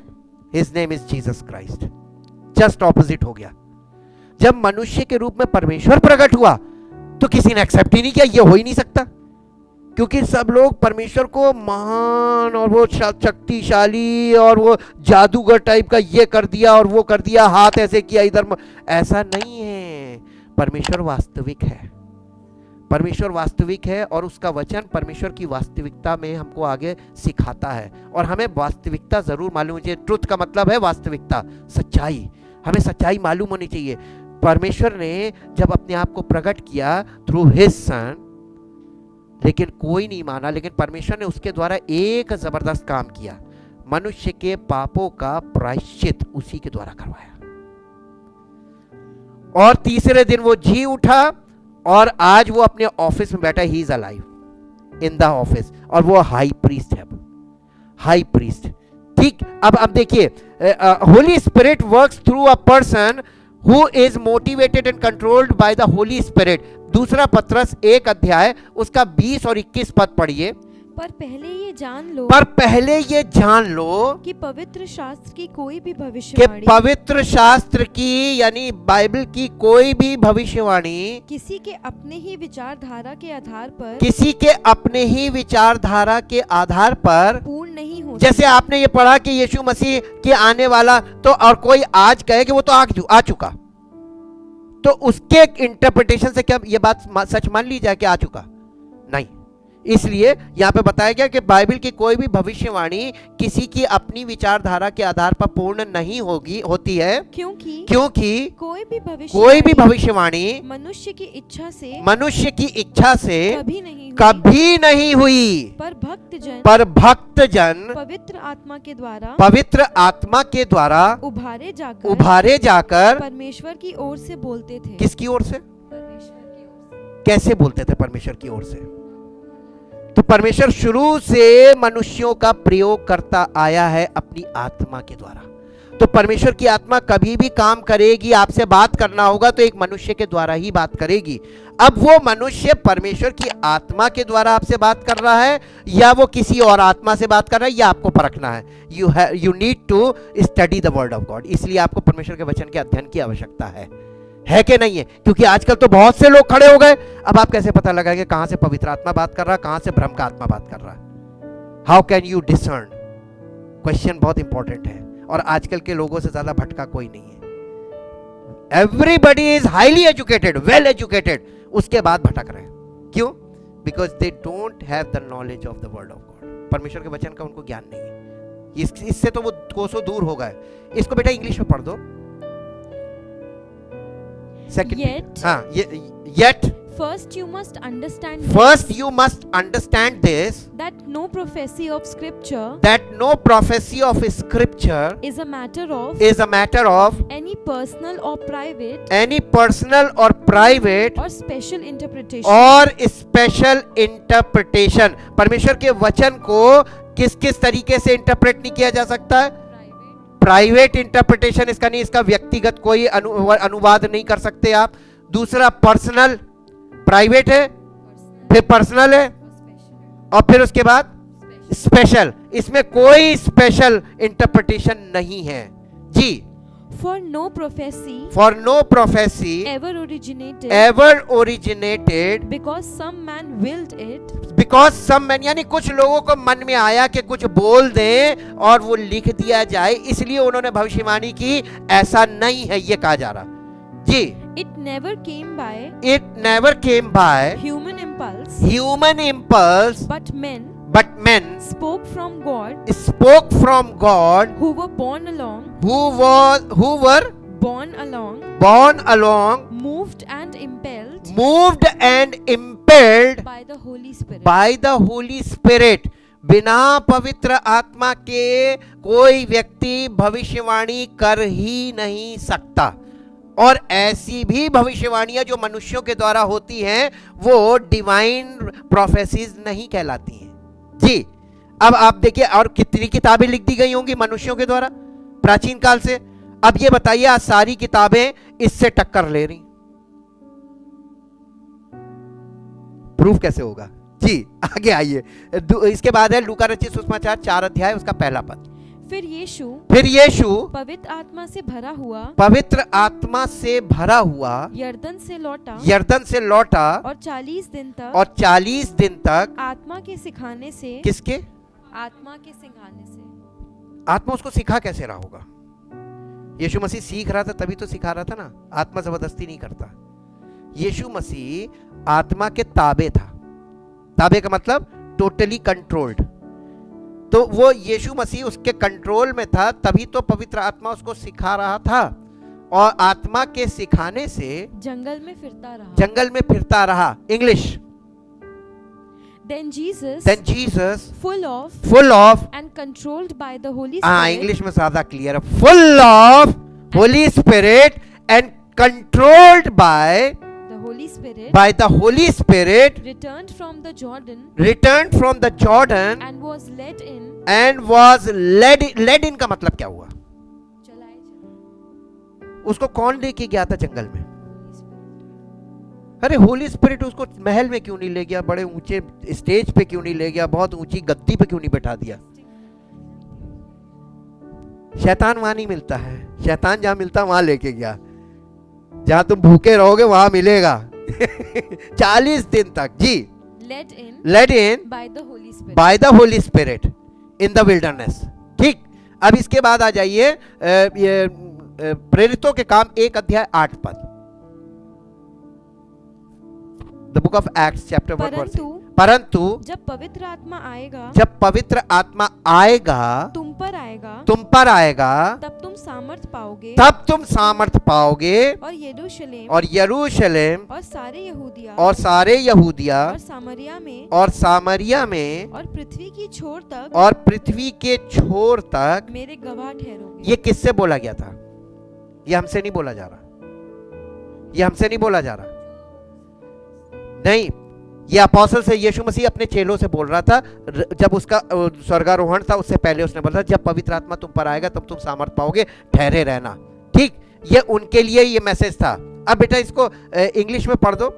his name is Jesus Christ. Just opposite हो गया। जब मनुष्य के रूप में परमेश्वर प्रकट हुआ तो किसी ने एक्सेप्ट ही नहीं किया, ये हो ही नहीं सकता। क्योंकि सब लोग परमेश्वर को महान और वो शक्तिशाली और वो जादूगर टाइप का ये कर दिया और वो कर दिया, हाथ ऐसे किया इधर, ऐसा नहीं है। परमेश्वर वास्तविक है, परमेश्वर वास्तविक है और उसका वचन परमेश्वर की वास्तविकता में हमको आगे सिखाता है। और हमें वास्तविकता जरूर मालूम होनी चाहिए। ट्रुथ का मतलब है वास्तविकता, सच्चाई। हमें सच्चाई मालूम होनी चाहिए। परमेश्वर ने जब अपने आप को प्रकट किया थ्रू हिज सन, लेकिन कोई नहीं माना, लेकिन परमेश्वर ने उसके द्वारा एक जबरदस्त काम किया, मनुष्य के पापों का प्रायश्चित उसी के द्वारा करवाया। और तीसरे दिन वो जी उठा और आज वो अपने ऑफिस में बैठा, he is alive in the office, और वो हाई प्रीस्ट है, हाई प्रीस्ट। ठीक, अब देखिए, Holi spirit works through a person who is motivated and controlled by the Holi spirit. दूसरा पत्रस 1 अध्याय उसका 20 और 21 पद पढ़िए। पर पहले ये जान लो कि पवित्र शास्त्र की कोई भी भविष्यवाणी, पवित्र शास्त्र की यानी बाइबल की कोई भी भविष्यवाणी किसी के अपने ही विचारधारा के आधार पर पूर्ण नहीं होती। जैसे आपने ये पढ़ा कि यीशु मसीह के आने वाला, तो और कोई आज कहे कि वो तो आ चुका, तो उसके इंटरप्रिटेशन से क्या ये बात सच मान ली जाए कि आ चुका? नहीं। इसलिए यहां पे बताया गया कि बाइबल की कोई भी भविष्यवाणी किसी की अपनी विचारधारा के आधार पर पूर्ण नहीं होती है, क्योंकि कोई भी भविष्यवाणी मनुष्य की इच्छा से कभी नहीं हुई, पर भक्तजन पवित्र आत्मा के द्वारा उभारे जाकर परमेश्वर की ओर से बोलते थे। किसकी ओर से? कैसे बोलते थे? परमेश्वर की ओर से। तो परमेश्वर शुरू से मनुष्यों का प्रयोग करता आया है अपनी आत्मा के द्वारा। तो परमेश्वर की आत्मा कभी भी काम करेगी, आपसे बात करना होगा तो एक मनुष्य के द्वारा ही बात करेगी। अब वो मनुष्य परमेश्वर की आत्मा के द्वारा आपसे बात कर रहा है या वो किसी और आत्मा से बात कर रहा है, यह आपको परखना है। You need to study the word of God. इसलिए आपको परमेश्वर के वचन के अध्ययन की आवश्यकता है कि नहीं है? क्योंकि आजकल तो बहुत से लोग खड़े हो गए, अब आप कैसे पता लगाएंगे कहां से पवित्र आत्मा बात कर रहा है, कहां से भ्रम का आत्मा बात कर रहा है? How can you discern? Question बहुत इंपॉर्टेंट है और आजकल के लोगों से ज्यादा भटका कोई नहीं है। Everybody is highly educated, well educated, उसके बाद भटक रहे हैं। क्यों? Because they don't have the knowledge of the word of God. परमेश्वर के वचन का उनको ज्ञान नहीं है। इससे तो वो कोसों दूर हो गए। इसको बेटा इंग्लिश में पढ़ दो। Yet first you must understand this, that no prophecy of scripture is a matter of any personal or private or special interpretation। परमेश्वर के वचन को किस तरीके से इंटरप्रेट नहीं किया जा सकता है? प्राइवेट इंटरप्रिटेशन इसका नहीं, इसका व्यक्तिगत कोई अनुवाद नहीं कर सकते आप। दूसरा पर्सनल, प्राइवेट है, फिर पर्सनल है और फिर उसके बाद स्पेशल। इसमें कोई स्पेशल इंटरप्रिटेशन नहीं है जी। For no prophecy ever originated because some man willed it, यानी कुछ लोगों को मन में आया कि कुछ बोल दें और वो लिख दिया जाए, इसलिए उन्होंने भविष्यवाणी की। ऐसा नहीं है ये कहा जा रहा जी। It never came by human impulse, but men spoke from God who were born along, moved and impelled by the Holy Spirit। बिना पवित्र आत्मा के कोई व्यक्ति भविष्यवाणी कर ही नहीं सकता। और ऐसी भी भविष्यवाणियां जो मनुष्यों के द्वारा होती हैं वो डिवाइन प्रोफेसीज नहीं कहलाती हैं जी। अब आप देखिए, और कितनी किताबें लिख दी गई होंगी मनुष्यों के द्वारा प्राचीन काल से। अब ये बताइए, आज सारी किताबें इससे टक्कर ले रही, प्रूफ कैसे होगा जी? आगे आइए। इसके बाद है लूका रचित सुसमाचार 4 अध्याय उसका पहला पद। फिर यीशु पवित्र आत्मा से भरा हुआ यर्दन से लौटा और 40 दिन तक आत्मा के सिखाने से आत्मा उसको सिखा कैसे रहा होगा? यीशु मसीह सीख रहा था तभी तो सिखा रहा था ना। आत्मा जबरदस्ती नहीं करता। यीशु मसीह आत्मा के ताबे था। ताबे का मतलब टोटली कंट्रोल्ड। तो वो यीशु मसीह उसके कंट्रोल में था, तभी तो पवित्र आत्मा उसको सिखा रहा था। और आत्मा के सिखाने से जंगल में फिरता रहा। English Then Jesus full of and controlled by the Holy Spirit. English में ज्यादा क्लियर है। Full of Holy Spirit and controlled by the Holy Spirit returned from the Jordan and was led in का मतलब क्या हुआ? उसको कौन लेके गया था जंगल में? अरे होली स्पिरिट उसको महल में क्यों नहीं ले गया? बड़े ऊंचे स्टेज पे क्यों नहीं ले गया? बहुत ऊंची गद्दी पे क्यों नहीं बैठा दिया? शैतान वहां नहीं मिलता है। शैतान जहां मिलता वहां लेके गया। जहां तुम भूखे रहोगे वहां मिलेगा। 40 दिन तक जी led in by the Holy Spirit in the wilderness। ठीक, अब इसके बाद आ जाइए प्रेरितों के काम 1 अध्याय 8 पद। The book of Acts chapter 1 verse। परंतु जब पवित्र आत्मा आएगा तुम पर आएगा तब तुम सामर्थ पाओगे और यरूशलेम और सारे यहूदिया और सामरिया में और पृथ्वी के छोर तक मेरे गवाह ठहरोगे। ये किससे बोला गया था? ये हमसे नहीं बोला जा रहा। नहीं, ये अपोस्टल से यीशु मसीह अपने चेलों से बोल रहा था। जब उसका स्वर्गारोहण था उससे पहले उसने बोला, जब पवित्र आत्मा तुम पर आएगा तब तुम सामर्थ पाओगे, ठहरे रहना। ठीक, ये उनके लिए ये मैसेज था। अब बेटा इसको इंग्लिश में पढ़ दो।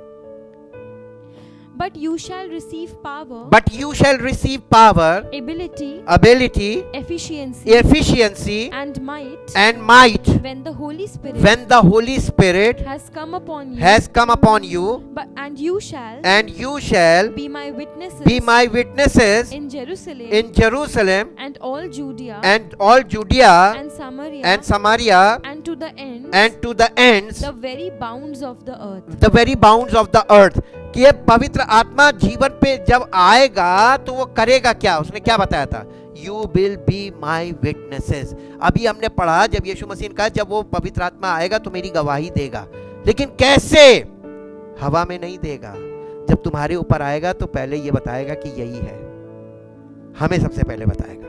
But you shall receive power, ability, efficiency, and might, when the Holy Spirit has come upon you, and you shall be my witnesses in Jerusalem and all Judea and and Samaria and to the ends the very bounds of the earth। कि ये पवित्र आत्मा जीवन पे जब आएगा तो वो करेगा क्या? उसने क्या बताया था? You will be my witnesses। अभी हमने पढ़ा जब यीशु मसीह ने कहा जब वो पवित्र आत्मा आएगा तो मेरी गवाही देगा। लेकिन कैसे? हवा में नहीं देगा। जब तुम्हारे ऊपर आएगा तो पहले ये बताएगा कि यही है, हमें सबसे पहले बताएगा,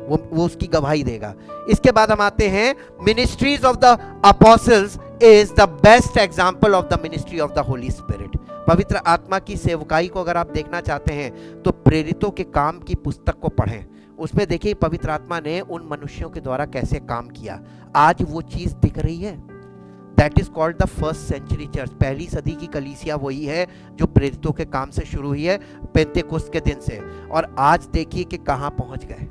वो उसकी गवाही देगा। इसके बाद हम आते हैं ministries of the apostles is the best example of the ministry of the Holi spirit. पवित्र आत्मा की सेवकाई को अगर आप देखना चाहते हैं तो प्रेरितों के काम की पुस्तक को पढ़ें। उसमें देखिए पवित्र आत्मा ने उन मनुष्यों के द्वारा कैसे काम किया। आज वो चीज दिख रही है। That is called the first century church. पहली सदी की कलीसिया वही है जो प्रेरितों के काम से शुरू हुई है, पेंतेकोस्त के दिन से, और आज देखिए कि कहां पहुंच गए।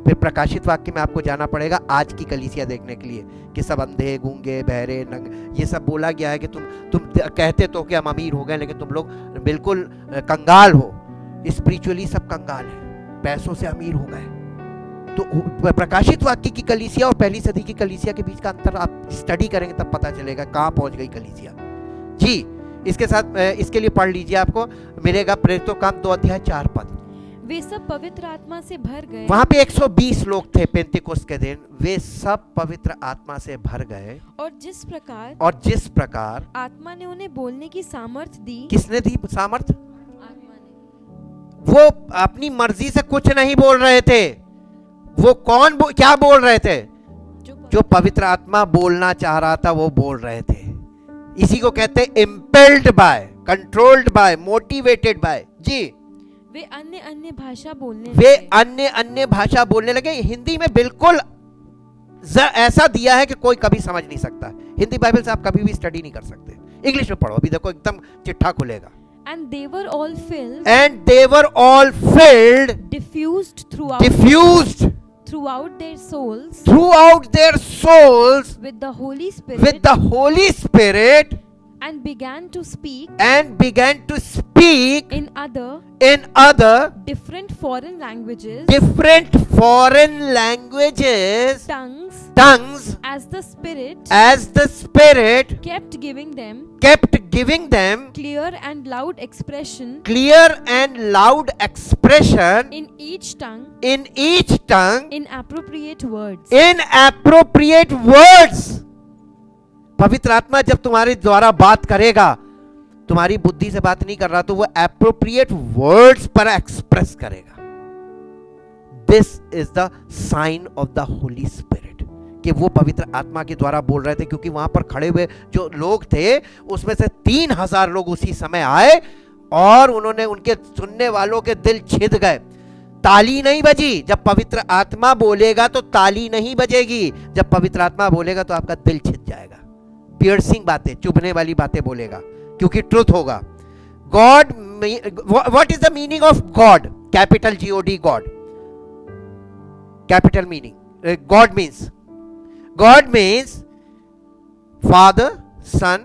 फिर प्रकाशित वाक्य में आपको जाना पड़ेगा आज की कलीसिया देखने के लिए कि सब अंधे, गूंगे, बहरे, नंगे, ये सब बोला गया है कि तुम कहते तो कि हम अमीर हो गए, लेकिन तुम लोग बिल्कुल कंगाल हो। स्पिरिचुअली सब कंगाल है, पैसों से अमीर हो गए। तो प्रकाशित वाक्य की कलीसिया और पहली सदी की कलीसिया के बीच का अंतर आप स्टडी करेंगे तब पता चलेगा कहां पहुंच गई कलीसिया जी। इसके साथ इसके लिए पढ़ लीजिए, आपको मिलेगा प्रेरितों काम 2 अध्याय 4 पद। वे सब पवित्र आत्मा से भर गए। वहां पे 120 लोग थे पेंतिकोस्त के दिन। वे सब पवित्र आत्मा से भर गए और जिस प्रकार आत्मा ने उन्हें बोलने की सामर्थ दी। किसने दी सामर्थ? आत्मा ने। वो अपनी मर्जी से कुछ नहीं बोल रहे थे। वो क्या बोल रहे थे? जो पवित्र आत्मा बोलना चाह रहा था वो बोल रहे थे। इसी को कहते हैं impelled by, controlled by, motivated by जी। वे अन्य भाषा बोलने लगे। हिंदी में बिल्कुल ऐसा दिया है कि कोई कभी समझ नहीं सकता। हिंदी बाइबल से आप कभी भी स्टडी नहीं कर सकते। इंग्लिश में पढ़ो, अभी देखो एकदम चिट्ठा खुलेगा। And they were all filled, diffused throughout their souls with the Holy Spirit and began to speak in other different foreign languages, tongues, as the Spirit kept giving them clear and loud expression in each tongue in appropriate words. पवित्र आत्मा जब तुम्हारे द्वारा बात करेगा, तुम्हारी बुद्धि से बात नहीं कर रहा, तो वो एप्रोप्रिएट वर्ड्स पर एक्सप्रेस करेगा. This is the sign of the Holi Spirit, कि वो पवित्र आत्मा के द्वारा बोल रहे थे. क्योंकि वहां पर खड़े हुए जो लोग थे, उसमें से 3000 लोग उसी समय आए और उन्होंने, उनके सुनने वालों के दिल छिद गए. ताली नहीं बजी. जब पवित्र आत्मा बोलेगा तो ताली नहीं बजेगी. जब पवित्र आत्मा बोलेगा तो आपका दिल छिद जाएगा. पियर्सिंग बातें, चुभने वाली बातें बोलेगा, क्योंकि ट्रुथ होगा. God, what is the meaning of God? Capital GOD, God. Capital meaning, God means Father, Son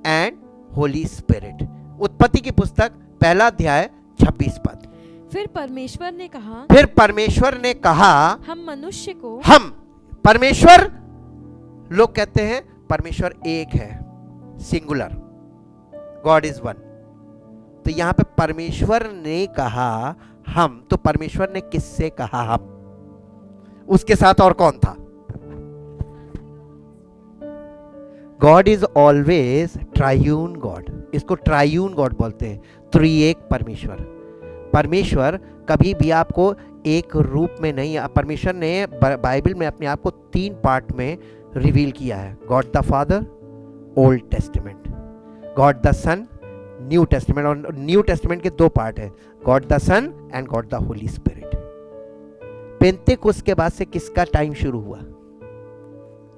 and Holy Spirit. उत्पत्ति की पुस्तक 1 अध्याय 26 पद. फिर परमेश्वर ने कहा हम मनुष्य को, परमेश्वर, लोग कहते हैं परमेश्वर एक है, सिंगुलर, गॉड इज वन. तो यहां पे परमेश्वर ने कहा हम, तो परमेश्वर ने किससे कहा हम? उसके साथ और कौन था? God is always triune God. इसको ट्रायून गॉड बोलते हैं, त्रिएक परमेश्वर. परमेश्वर कभी भी आपको एक रूप में नहीं, परमेश्वर ने बाइबल में अपने आप को 3 पार्ट में रिवील किया है. God the Father, old testament, God the Son, new testament. और न्यू टेस्टिमेंट के 2 पार्ट है, God the Son and God the Holi Spirit. Pentecost के बाद से किसका टाइम शुरू हुआ?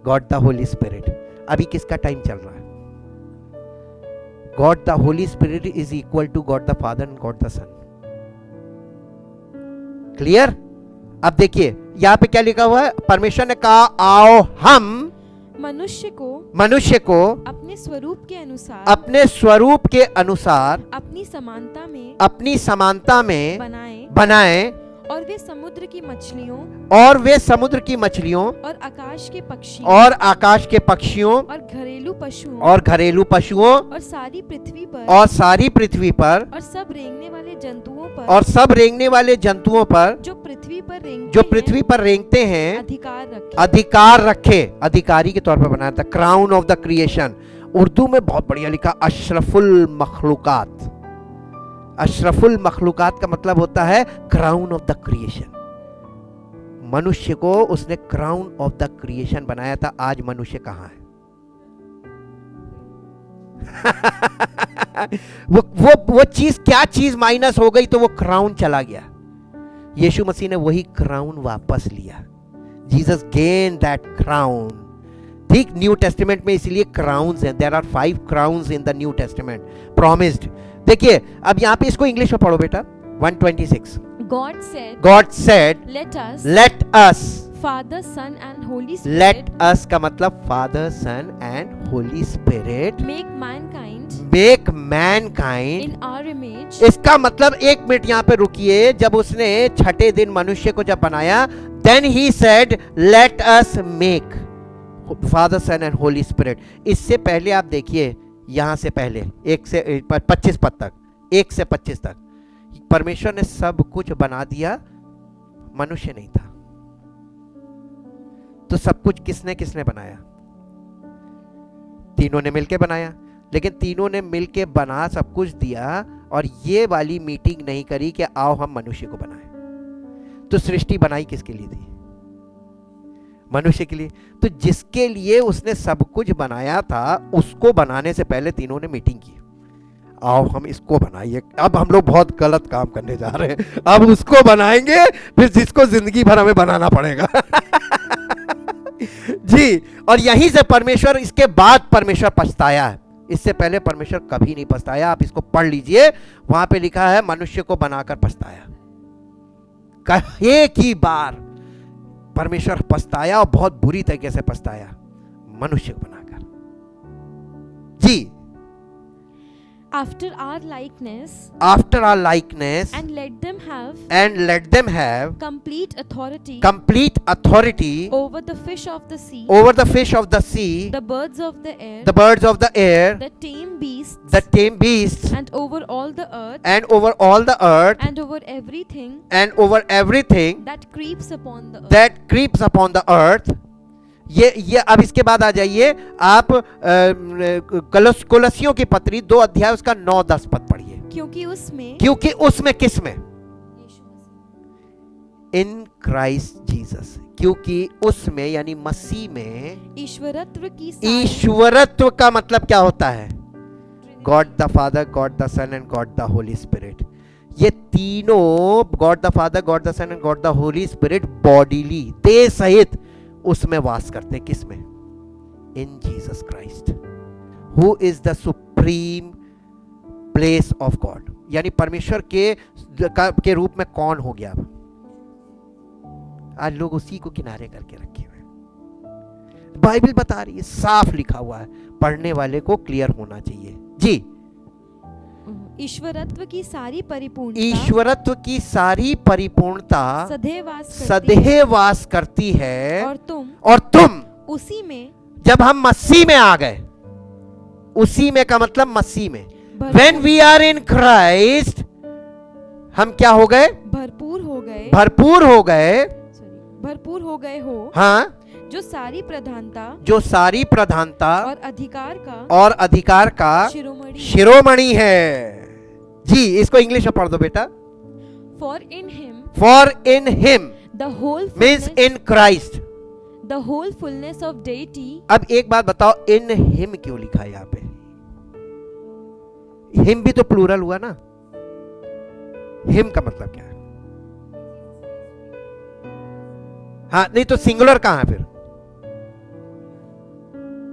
God the Holi Spirit. अभी किसका टाइम चल रहा है? God the Holi Spirit is equal to God the Father and God the Son. Clear? अब देखिए यहां पे क्या लिखा हुआ है. परमेश्वर ने कहा आओ हम मनुष्य को अपने स्वरूप के अनुसार अपनी समानता में बनाए और वे समुद्र की मछलियों और आकाश के पक्षियों और घरेलू पशुओं और सारी पृथ्वी पर और सब रेंगने वाले जंतुओं पर जो पृथ्वी पर रेंगते हैं अधिकार रखे. अधिकारी के तौर पर बनाया था. Crown of the creation. Urdu में बहुत बढ़िया लिखा, अशरफुल मखलूकात. अशरफुल मखलूकात का मतलब होता है क्राउन ऑफ द क्रिएशन. मनुष्य को उसने क्राउन ऑफ द क्रिएशन बनाया था. आज मनुष्य कहां है? वो चीज, क्या चीज माइनस हो गई तो वो क्राउन चला गया. यीशु मसीह ने वही क्राउन वापस लिया. Jesus gain that crown. ठीक, न्यू टेस्टिमेंट में इसलिए क्राउन्स हैं. There are 5 crowns in the new testament promised. देखिए अब यहां पे इसको इंग्लिश में पढ़ो बेटा. 126. God said, let us. Father, Son and Holy Spirit. Let us का मतलब Father, Son and Holy Spirit. Make mankind. In our image. इसका मतलब, एक मिनट यहाँ पे रुकिए. जब उसने छठे दिन मनुष्य को जब बनाया, then he said, let us make Father, Son and Holy Spirit. इससे पहले आप देखिए, यहाँ से पहले 1 से 25 पद तक, 1 से 25 तक परमेश्वर ने सब कुछ बना दिया, मनुष्य नहीं था. तो सब कुछ किसने बनाया? तीनों ने मिलके बनाया. लेकिन तीनों ने मिलके बना सब कुछ दिया और ये वाली मीटिंग नहीं करी कि आओ हम मनुष्य को बनाएं. तो सृष्टि बनाई किसके लिए थी? मनुष्य के लिए. तो जिसके लिए उसने सब कुछ बनाया था, उसको बनाने से पहले तीनों ने मीटिंग की. आओ हम इसको बनाइए. अब हम लोग बहुत गलत काम करने जा रहे हैं. अब उसको बनाएंगे, फिर जिसको जिंदगी भर हमें बनाना पड़ेगा. जी. और यहीं से परमेश्वर, इसके बाद परमेश्वर पछताया है. इससे पहले परमेश्वर कभी नहीं पछताया. आप इसको पढ़ लीजिए, वहां पे लिखा है मनुष्य को बनाकर पछताया. एक ही बार परमेश्वर पछताया और बहुत बुरी तरीके से पछताया, मनुष्य को बनाकर। जी, after our likeness, and let them have complete authority over the fish of the sea, the birds of the air, the tame beasts, and over all the earth, and over everything that creeps upon the earth. ये अब इसके बाद आ जाइए आप कोलसियों की पत्री 2 अध्याय उसका 9-10 पद पढ़िए। क्योंकि उसमें किसमें? इन क्राइस्ट जीसस, क्योंकि उसमें यानी मसीह में ईश्वरत्व का मतलब क्या होता है? God the Father, God the Son and God the Holi Spirit. ये तीनों, God the Father, God the Son and God the Holi Spirit, bodily देह सहित उसमें वास करते। किसमें? In Jesus Christ, who is the supreme place of God, यानी परमेश्वर के रूप में कौन हो गया? अब आज लोग उसी को किनारे करके रखे हुए। बाइबल बता रही है, साफ लिखा हुआ है, पढ़ने वाले को क्लियर होना चाहिए। जी, ईश्वरत्व की सारी परिपूर्णता सदैव वास करती है, और तुम उसी में, जब हम मसीह में आ गए, उसी में का मतलब मसीह में, when we are in Christ, हम क्या हो गए? भरपूर हो गए हो। हाँ, जो सारी प्रधानता और अधिकार का शिरोमणि है। जी, इसको इंग्लिश में पढ़ दो बेटा। For in him the whole means in Christ, the whole fullness of deity. अब एक बात बताओ, in him क्यों लिखा है यहाँ पे? him भी तो प्लूरल हुआ ना। him का मतलब क्या है? हाँ, नहीं तो सिंगुलर कहां है फिर?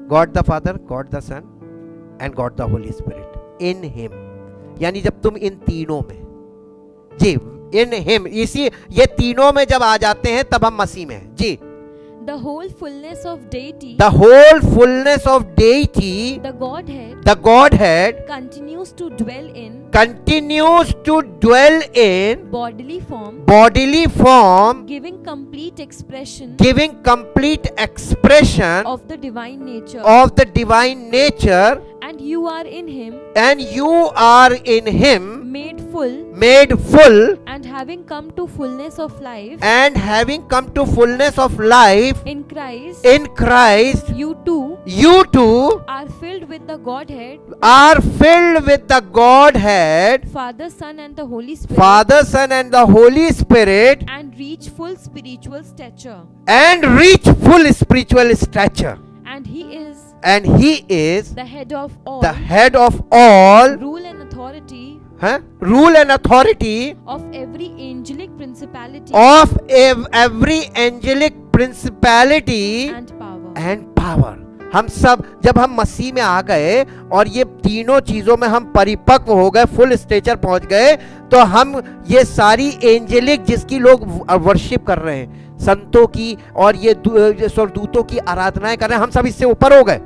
God the Father, God the Son and God the Holi spirit, in him, यानी जब तुम इन तीनों में, जी, इन हिम, इसी ये तीनों में जब आ जाते हैं तब हम मसीह में हैं। जी, the whole fullness of deity, the Godhead continues to dwell in bodily form, giving complete expression of the divine nature, and you are in him, made full, and having come to fullness of life, in Christ, you too are filled with the Godhead, Father, Son and the Holy Spirit, and reach full spiritual stature. And he is the head of all, rule and authority of every angelic principality and power. हम सब जब हम मसीह में आ गए और ये तीनों चीजों में हम परिपक्व हो गए, फुल स्टेचर पहुंच गए, तो हम ये सारी एंजेलिक जिसकी लोग वर्शिप कर रहे हैं, संतों की और ये स्वर्गदूतों की आराधनाएं कर रहे हैं, हम सब इससे ऊपर हो गए।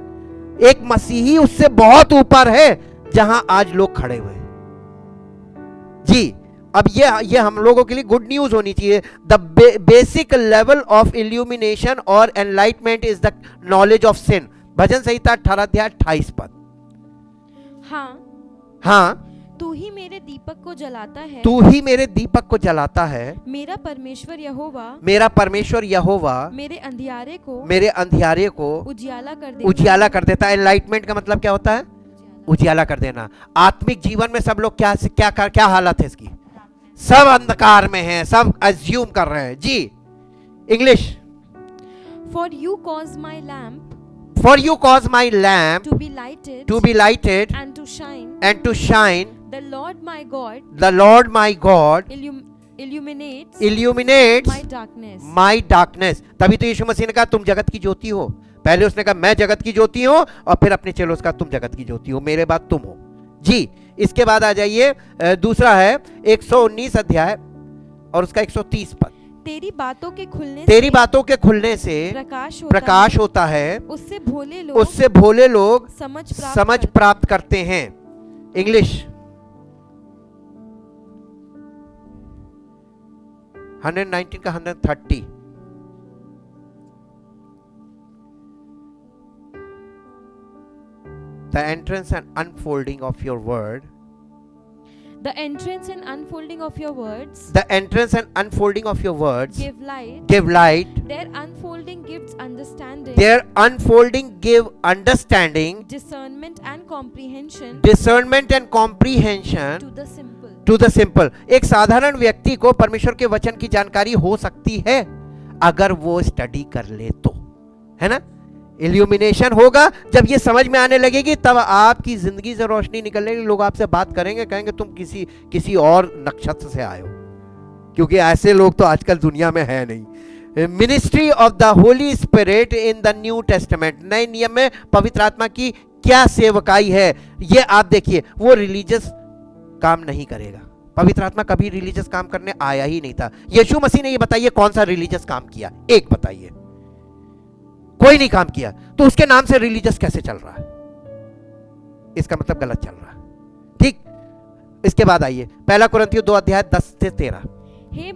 एक मसीही उससे बहुत ऊपर है जहां आज लोग खड़े हुए हैं। जी, अब ये हम लोगों के लिए गुड न्यूज होनी चाहिए। The basic level of illumination और enlightenment is the knowledge of sin. भजन संहिता 18 अध्याय 28 पद। हाँ, तू ही मेरे दीपक को जलाता है, मेरा परमेश्वर यहोवा मेरे अंधियारे को उजियाला कर देता है। एनलाइटमेंट का मतलब क्या होता है? उजियाला कर देना। आत्मिक जीवन में सब लोग क्या हालत है इसकी? सब अंधकार में हैं, सब अज्यूम कर रहे हैं। जी, English. For you cause my lamp to be lighted and to shine. The Lord my God illuminates my darkness. तभी तो यीशु मसीह ने कहा तुम जगत की ज्योति हो। पहले उसने कहा मैं जगत की ज्योति हूं, और फिर अपने चेलों से कहा तुम जगत की ज्योति हो, मेरे बाद तुम हो। जी, इसके बाद आ जाइए, दूसरा है 119 अध्याय और उसका 130 पद। तेरी बातों के खुलने से प्रकाश होता है। उससे भोले लोग समझ प्राप्त करते हैं। इंग्लिश 119 का 130। The entrance and unfolding of your word. The entrance and unfolding of your words. The entrance and unfolding of your words. Give light. Give light. Their unfolding gives understanding. Their unfolding give understanding. Discernment and comprehension. Discernment and comprehension. To the simple. To the simple. एक साधारण व्यक्ति को परमेश्वर के वचन की जानकारी हो सकती है अगर वो स्टडी कर ले तो, है ना। इल्यूमिनेशन होगा जब ये समझ में आने लगेगी, तब आपकी जिंदगी से रोशनी निकलेगी। लोग आपसे बात करेंगे, कहेंगे तुम किसी और नक्षत्र से आए हो, क्योंकि ऐसे लोग तो आजकल दुनिया में है नहीं। Ministry of the Holi spirit in the new testament, नए नियम में पवित्र आत्मा की क्या सेवकाई है, ये आप देखिए। वो रिलीजियस काम नहीं करेगा। पवित्र आत्मा कभी रिलीजियस काम करने आया ही नहीं था। यीशु मसीह ने ये बताइए कौन सा रिलीजियस काम किया, एक बताइए। कोई नहीं काम किया, तो उसके नाम से रिलीजियस कैसे चल रहा है? इसका मतलब गलत चल रहा है। ठीक, इसके बाद आइए 1 कुरिन्थियों 2 अध्याय 10 से 13। हे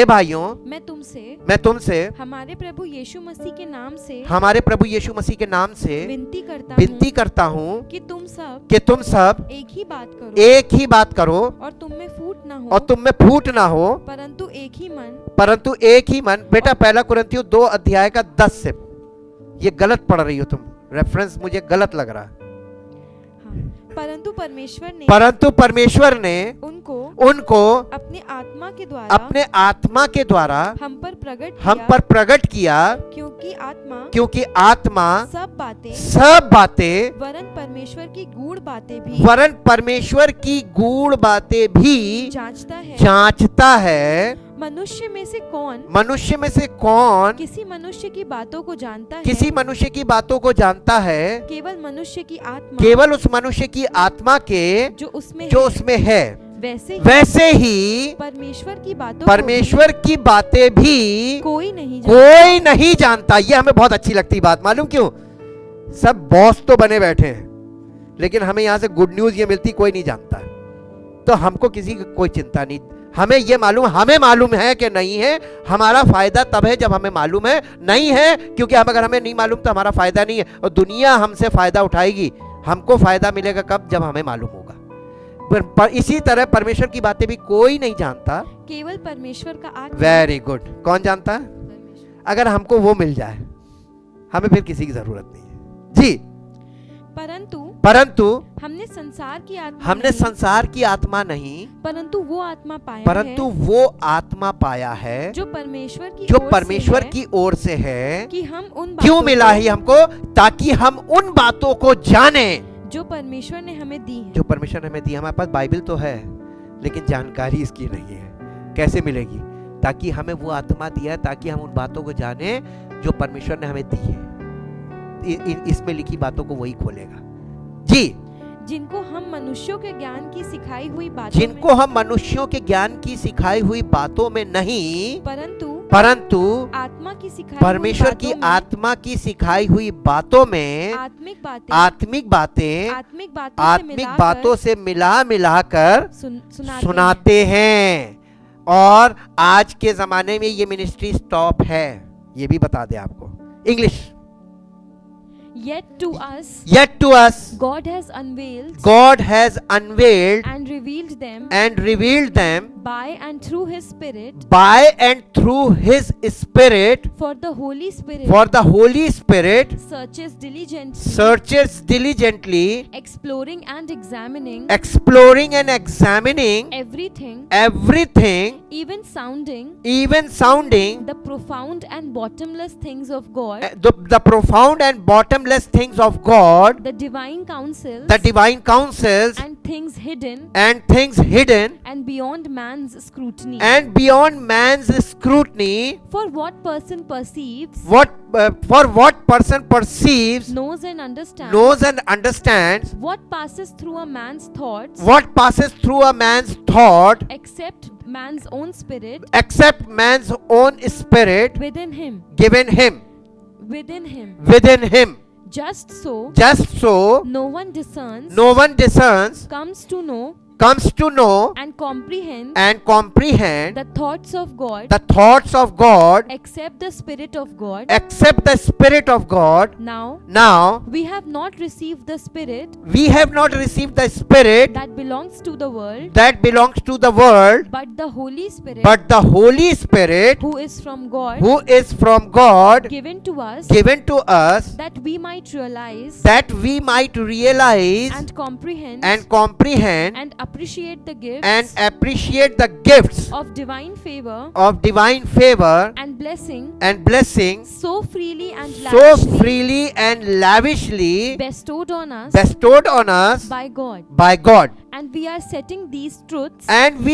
भाइयों मैं तुमसे हमारे प्रभु यीशु मसीह के नाम से विनती करता हूँ कि तुम सब एक ही बात करो और तुम में फूट ना हो, परंतु एक ही मन। बेटा 1 कुरिन्थियों 2 अध्याय का 10 से, ये गलत पढ़ रही हो तुम, रेफरेंस मुझे गलत लग रहा है। परंतु परमेश्वर ने उनको अपने आत्मा के द्वारा हम पर प्रकट किया, क्योंकि आत्मा सब बातें वरन परमेश्वर की गूढ़ बातें भी जांचता है। मनुष्य में से कौन किसी मनुष्य की बातों को जानता है, केवल उस मनुष्य की आत्मा के जो उसमें है। वैसे ही परमेश्वर की बातें भी कोई नहीं जानता। ये हमें बहुत अच्छी लगती बात, मालूम क्यों? सब बॉस तो बने बैठे हैं, लेकिन हमें यहाँ से गुड न्यूज ये मिलती कोई नहीं जानता, तो हमको किसी की कोई चिंता नहीं। हमें मालूम है कि नहीं है। हमारा फायदा तब है जब हमें मालूम है, नहीं है क्योंकि अगर हमें नहीं मालूम तो हमारा फायदा नहीं है, और दुनिया हमसे फायदा उठाएगी। हमको फायदा मिलेगा कब? जब हमें मालूम होगा। पर इसी तरह परमेश्वर की बातें भी कोई नहीं जानता, केवल परमेश्वर का आत्मा। वेरी गुड, कौन जानता है? अगर हमको वो मिल जाए, हमें फिर किसी की जरूरत नहीं है जी। परंतु हमने संसार की आत्मा नहीं, परंतु वो आत्मा पाया है जो परमेश्वर की ओर से है, कि हम उन क्यों मिला है हमको? ताकि हम उन बातों को जाने जो परमेश्वर ने हमें दी है। हमारे पास बाइबल तो है, लेकिन जानकारी इसकी नहीं है। कैसे मिलेगी? ताकि हमें वो आत्मा दिया है, ताकि हम उन बातों को जाने जो परमेश्वर ने हमें दी है। इसमें लिखी बातों को वही खोलेगा जी। जिनको हम मनुष्यों के ज्ञान की सिखाई हुई बातों में नहीं, परंतु परमेश्वर की आत्मा की सिखाई हुई बातों में आत्मिक बातों से मिला कर सुनाते हैं। और आज के जमाने में ये मिनिस्ट्री स्टॉप है, ये भी बता दे आपको। English Yet to us God has unveiled and revealed them by and through his spirit, for the Holy Spirit searches diligently, exploring and examining everything, even sounding the profound and bottomless things of God, the divine counsels and things hidden and beyond man's scrutiny, for what person perceives, knows and understands what passes through a man's thoughts, except man's own spirit, except man's own spirit within him, given him, within him. within him. Just so, no one discerns, comes to know and comprehend the thoughts of God, except the Spirit of God. Now we have not received the Spirit that belongs to the world, but the Holy Spirit, who is from God, given to us, that we might realize and comprehend and appreciate the gifts of divine favor and blessing so freely and lavishly bestowed on us by God. And we are setting these truths in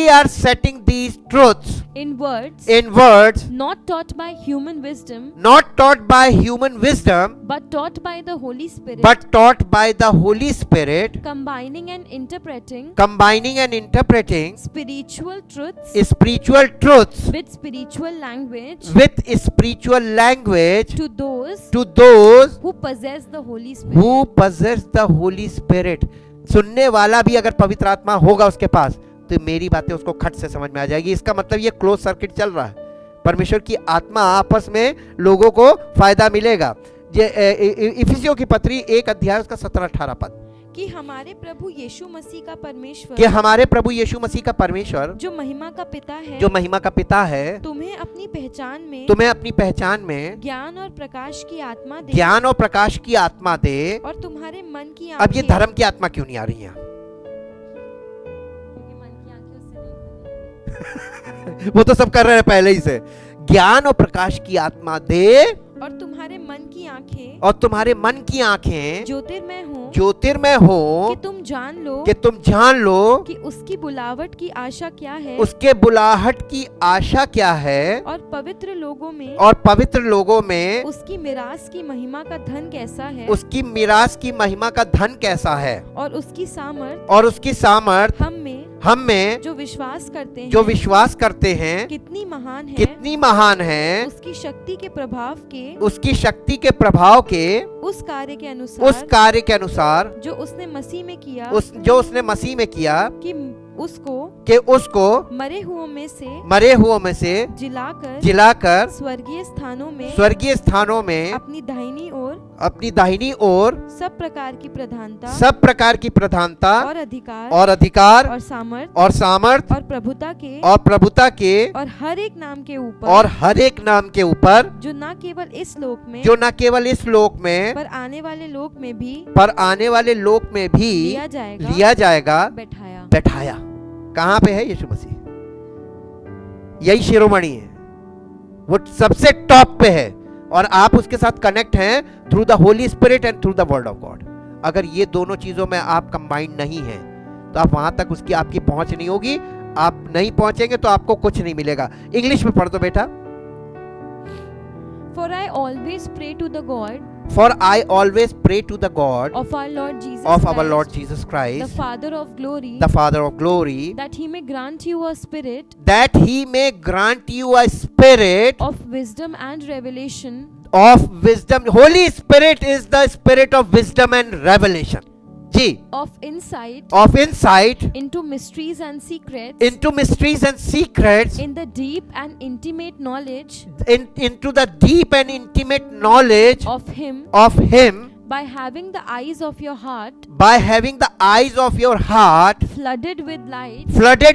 words not taught by human wisdom, but taught by the Holy Spirit, combining and interpreting spiritual truths with spiritual language to those who possess the Holy Spirit. सुनने वाला भी अगर पवित्र आत्मा होगा उसके पास, तो मेरी बातें उसको खट से समझ में आ जाएगी। इसका मतलब ये क्लोज सर्किट चल रहा है, परमेश्वर की आत्मा आपस में लोगों को फायदा मिलेगा। ये इफिसियों की पत्री 1 अध्याय उसका 17-18 पद, कि हमारे प्रभु यीशु मसीह का परमेश्वर जो महिमा का पिता है तुम्हें अपनी पहचान में ज्ञान और प्रकाश की आत्मा दे और तुम्हारे मन की आंखें। अब ये धर्म की आत्मा क्यों नहीं आ रही है? वो तो सब कर रहे हैं पहले ही से। ज्ञान और प्रकाश की आत्मा दे और तुम्हारे मन की आंखें ज्योतिर्मय हो कि तुम जान लो कि उसकी बुलाहट की आशा क्या है और पवित्र लोगों में उसकी मिरास की महिमा का धन कैसा है और उसकी सामर्थ हम में जो विश्वास करते हैं कितनी महान है उसकी शक्ति के प्रभाव के उस कार्य के अनुसार जो उसने मसीह में किया कि उसको मरे हुओं में से जिलाकर स्वर्गीय स्थानों में अपनी दाहिनी ओर सब प्रकार की प्रधानता और अधिकार और सामर्थ और प्रभुता के और हर एक नाम के ऊपर जो न केवल इस लोक में पर आने वाले लोक में भी लिया जाएगा बैठाया। कहाँ पे है यीशु मसीह? यही शिरोमणि है, वो सबसे टॉप पे है और आप उसके साथ कनेक्ट हैं through the Holi Spirit and through the word of God. अगर ये दोनों चीजों में आप कंबाइंड नहीं हैं तो आप वहां तक उसकी आपकी पहुंच नहीं होगी। आप नहीं पहुंचेंगे तो आपको कुछ नहीं मिलेगा। इंग्लिश में पढ़ दो बेटा। For I always pray to the God of our Lord Jesus Christ, the Father of glory, that he may grant you a spirit of wisdom and revelation. Holy Spirit is the spirit of wisdom and revelation. Of insight into mysteries and secrets, in the deep and intimate knowledge, into the deep and intimate knowledge of him, by having the eyes of your heart flooded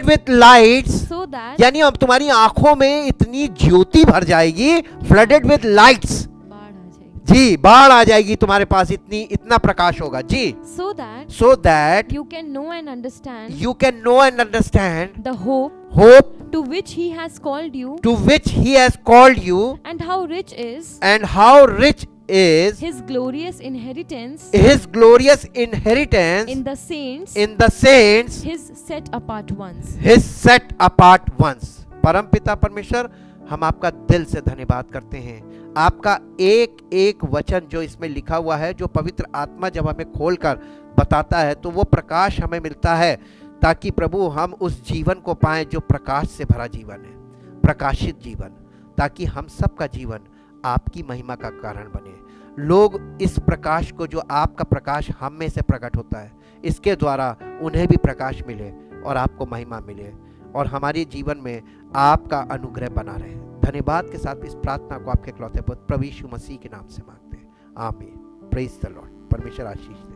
with lights, so that यानी अब तुम्हारी आंखों में इतनी ज्योति भर जाएगी, flooded with lights, जी बाढ़ आ जाएगी तुम्हारे पास, इतना प्रकाश होगा जी, so that you can know and understand the hope to which he has called you, and how rich is his glorious inheritance in the saints, his set apart ones. परम पिता परमेश्वर, हम आपका दिल से धन्यवाद करते हैं। आपका एक एक वचन जो इसमें लिखा हुआ है, जो पवित्र आत्मा जब हमें खोलकर बताता है तो वो प्रकाश हमें मिलता है। ताकि प्रभु हम उस जीवन को पाएं जो प्रकाश से भरा जीवन है, प्रकाशित जीवन, ताकि हम सबका जीवन आपकी महिमा का कारण बने। लोग इस प्रकाश को, जो आपका प्रकाश हम में से प्रकट होता है, इसके द्वारा उन्हें भी प्रकाश मिले और आपको महिमा मिले और हमारे जीवन में आपका अनुग्रह बना रहे। धन्यवाद के साथ इस प्रार्थना को आपके इकलौते पुत्र प्रभु यीशु मसीह के नाम से मांगते हैं, आमीन। Praise the Lord. परमेश्वर आशीष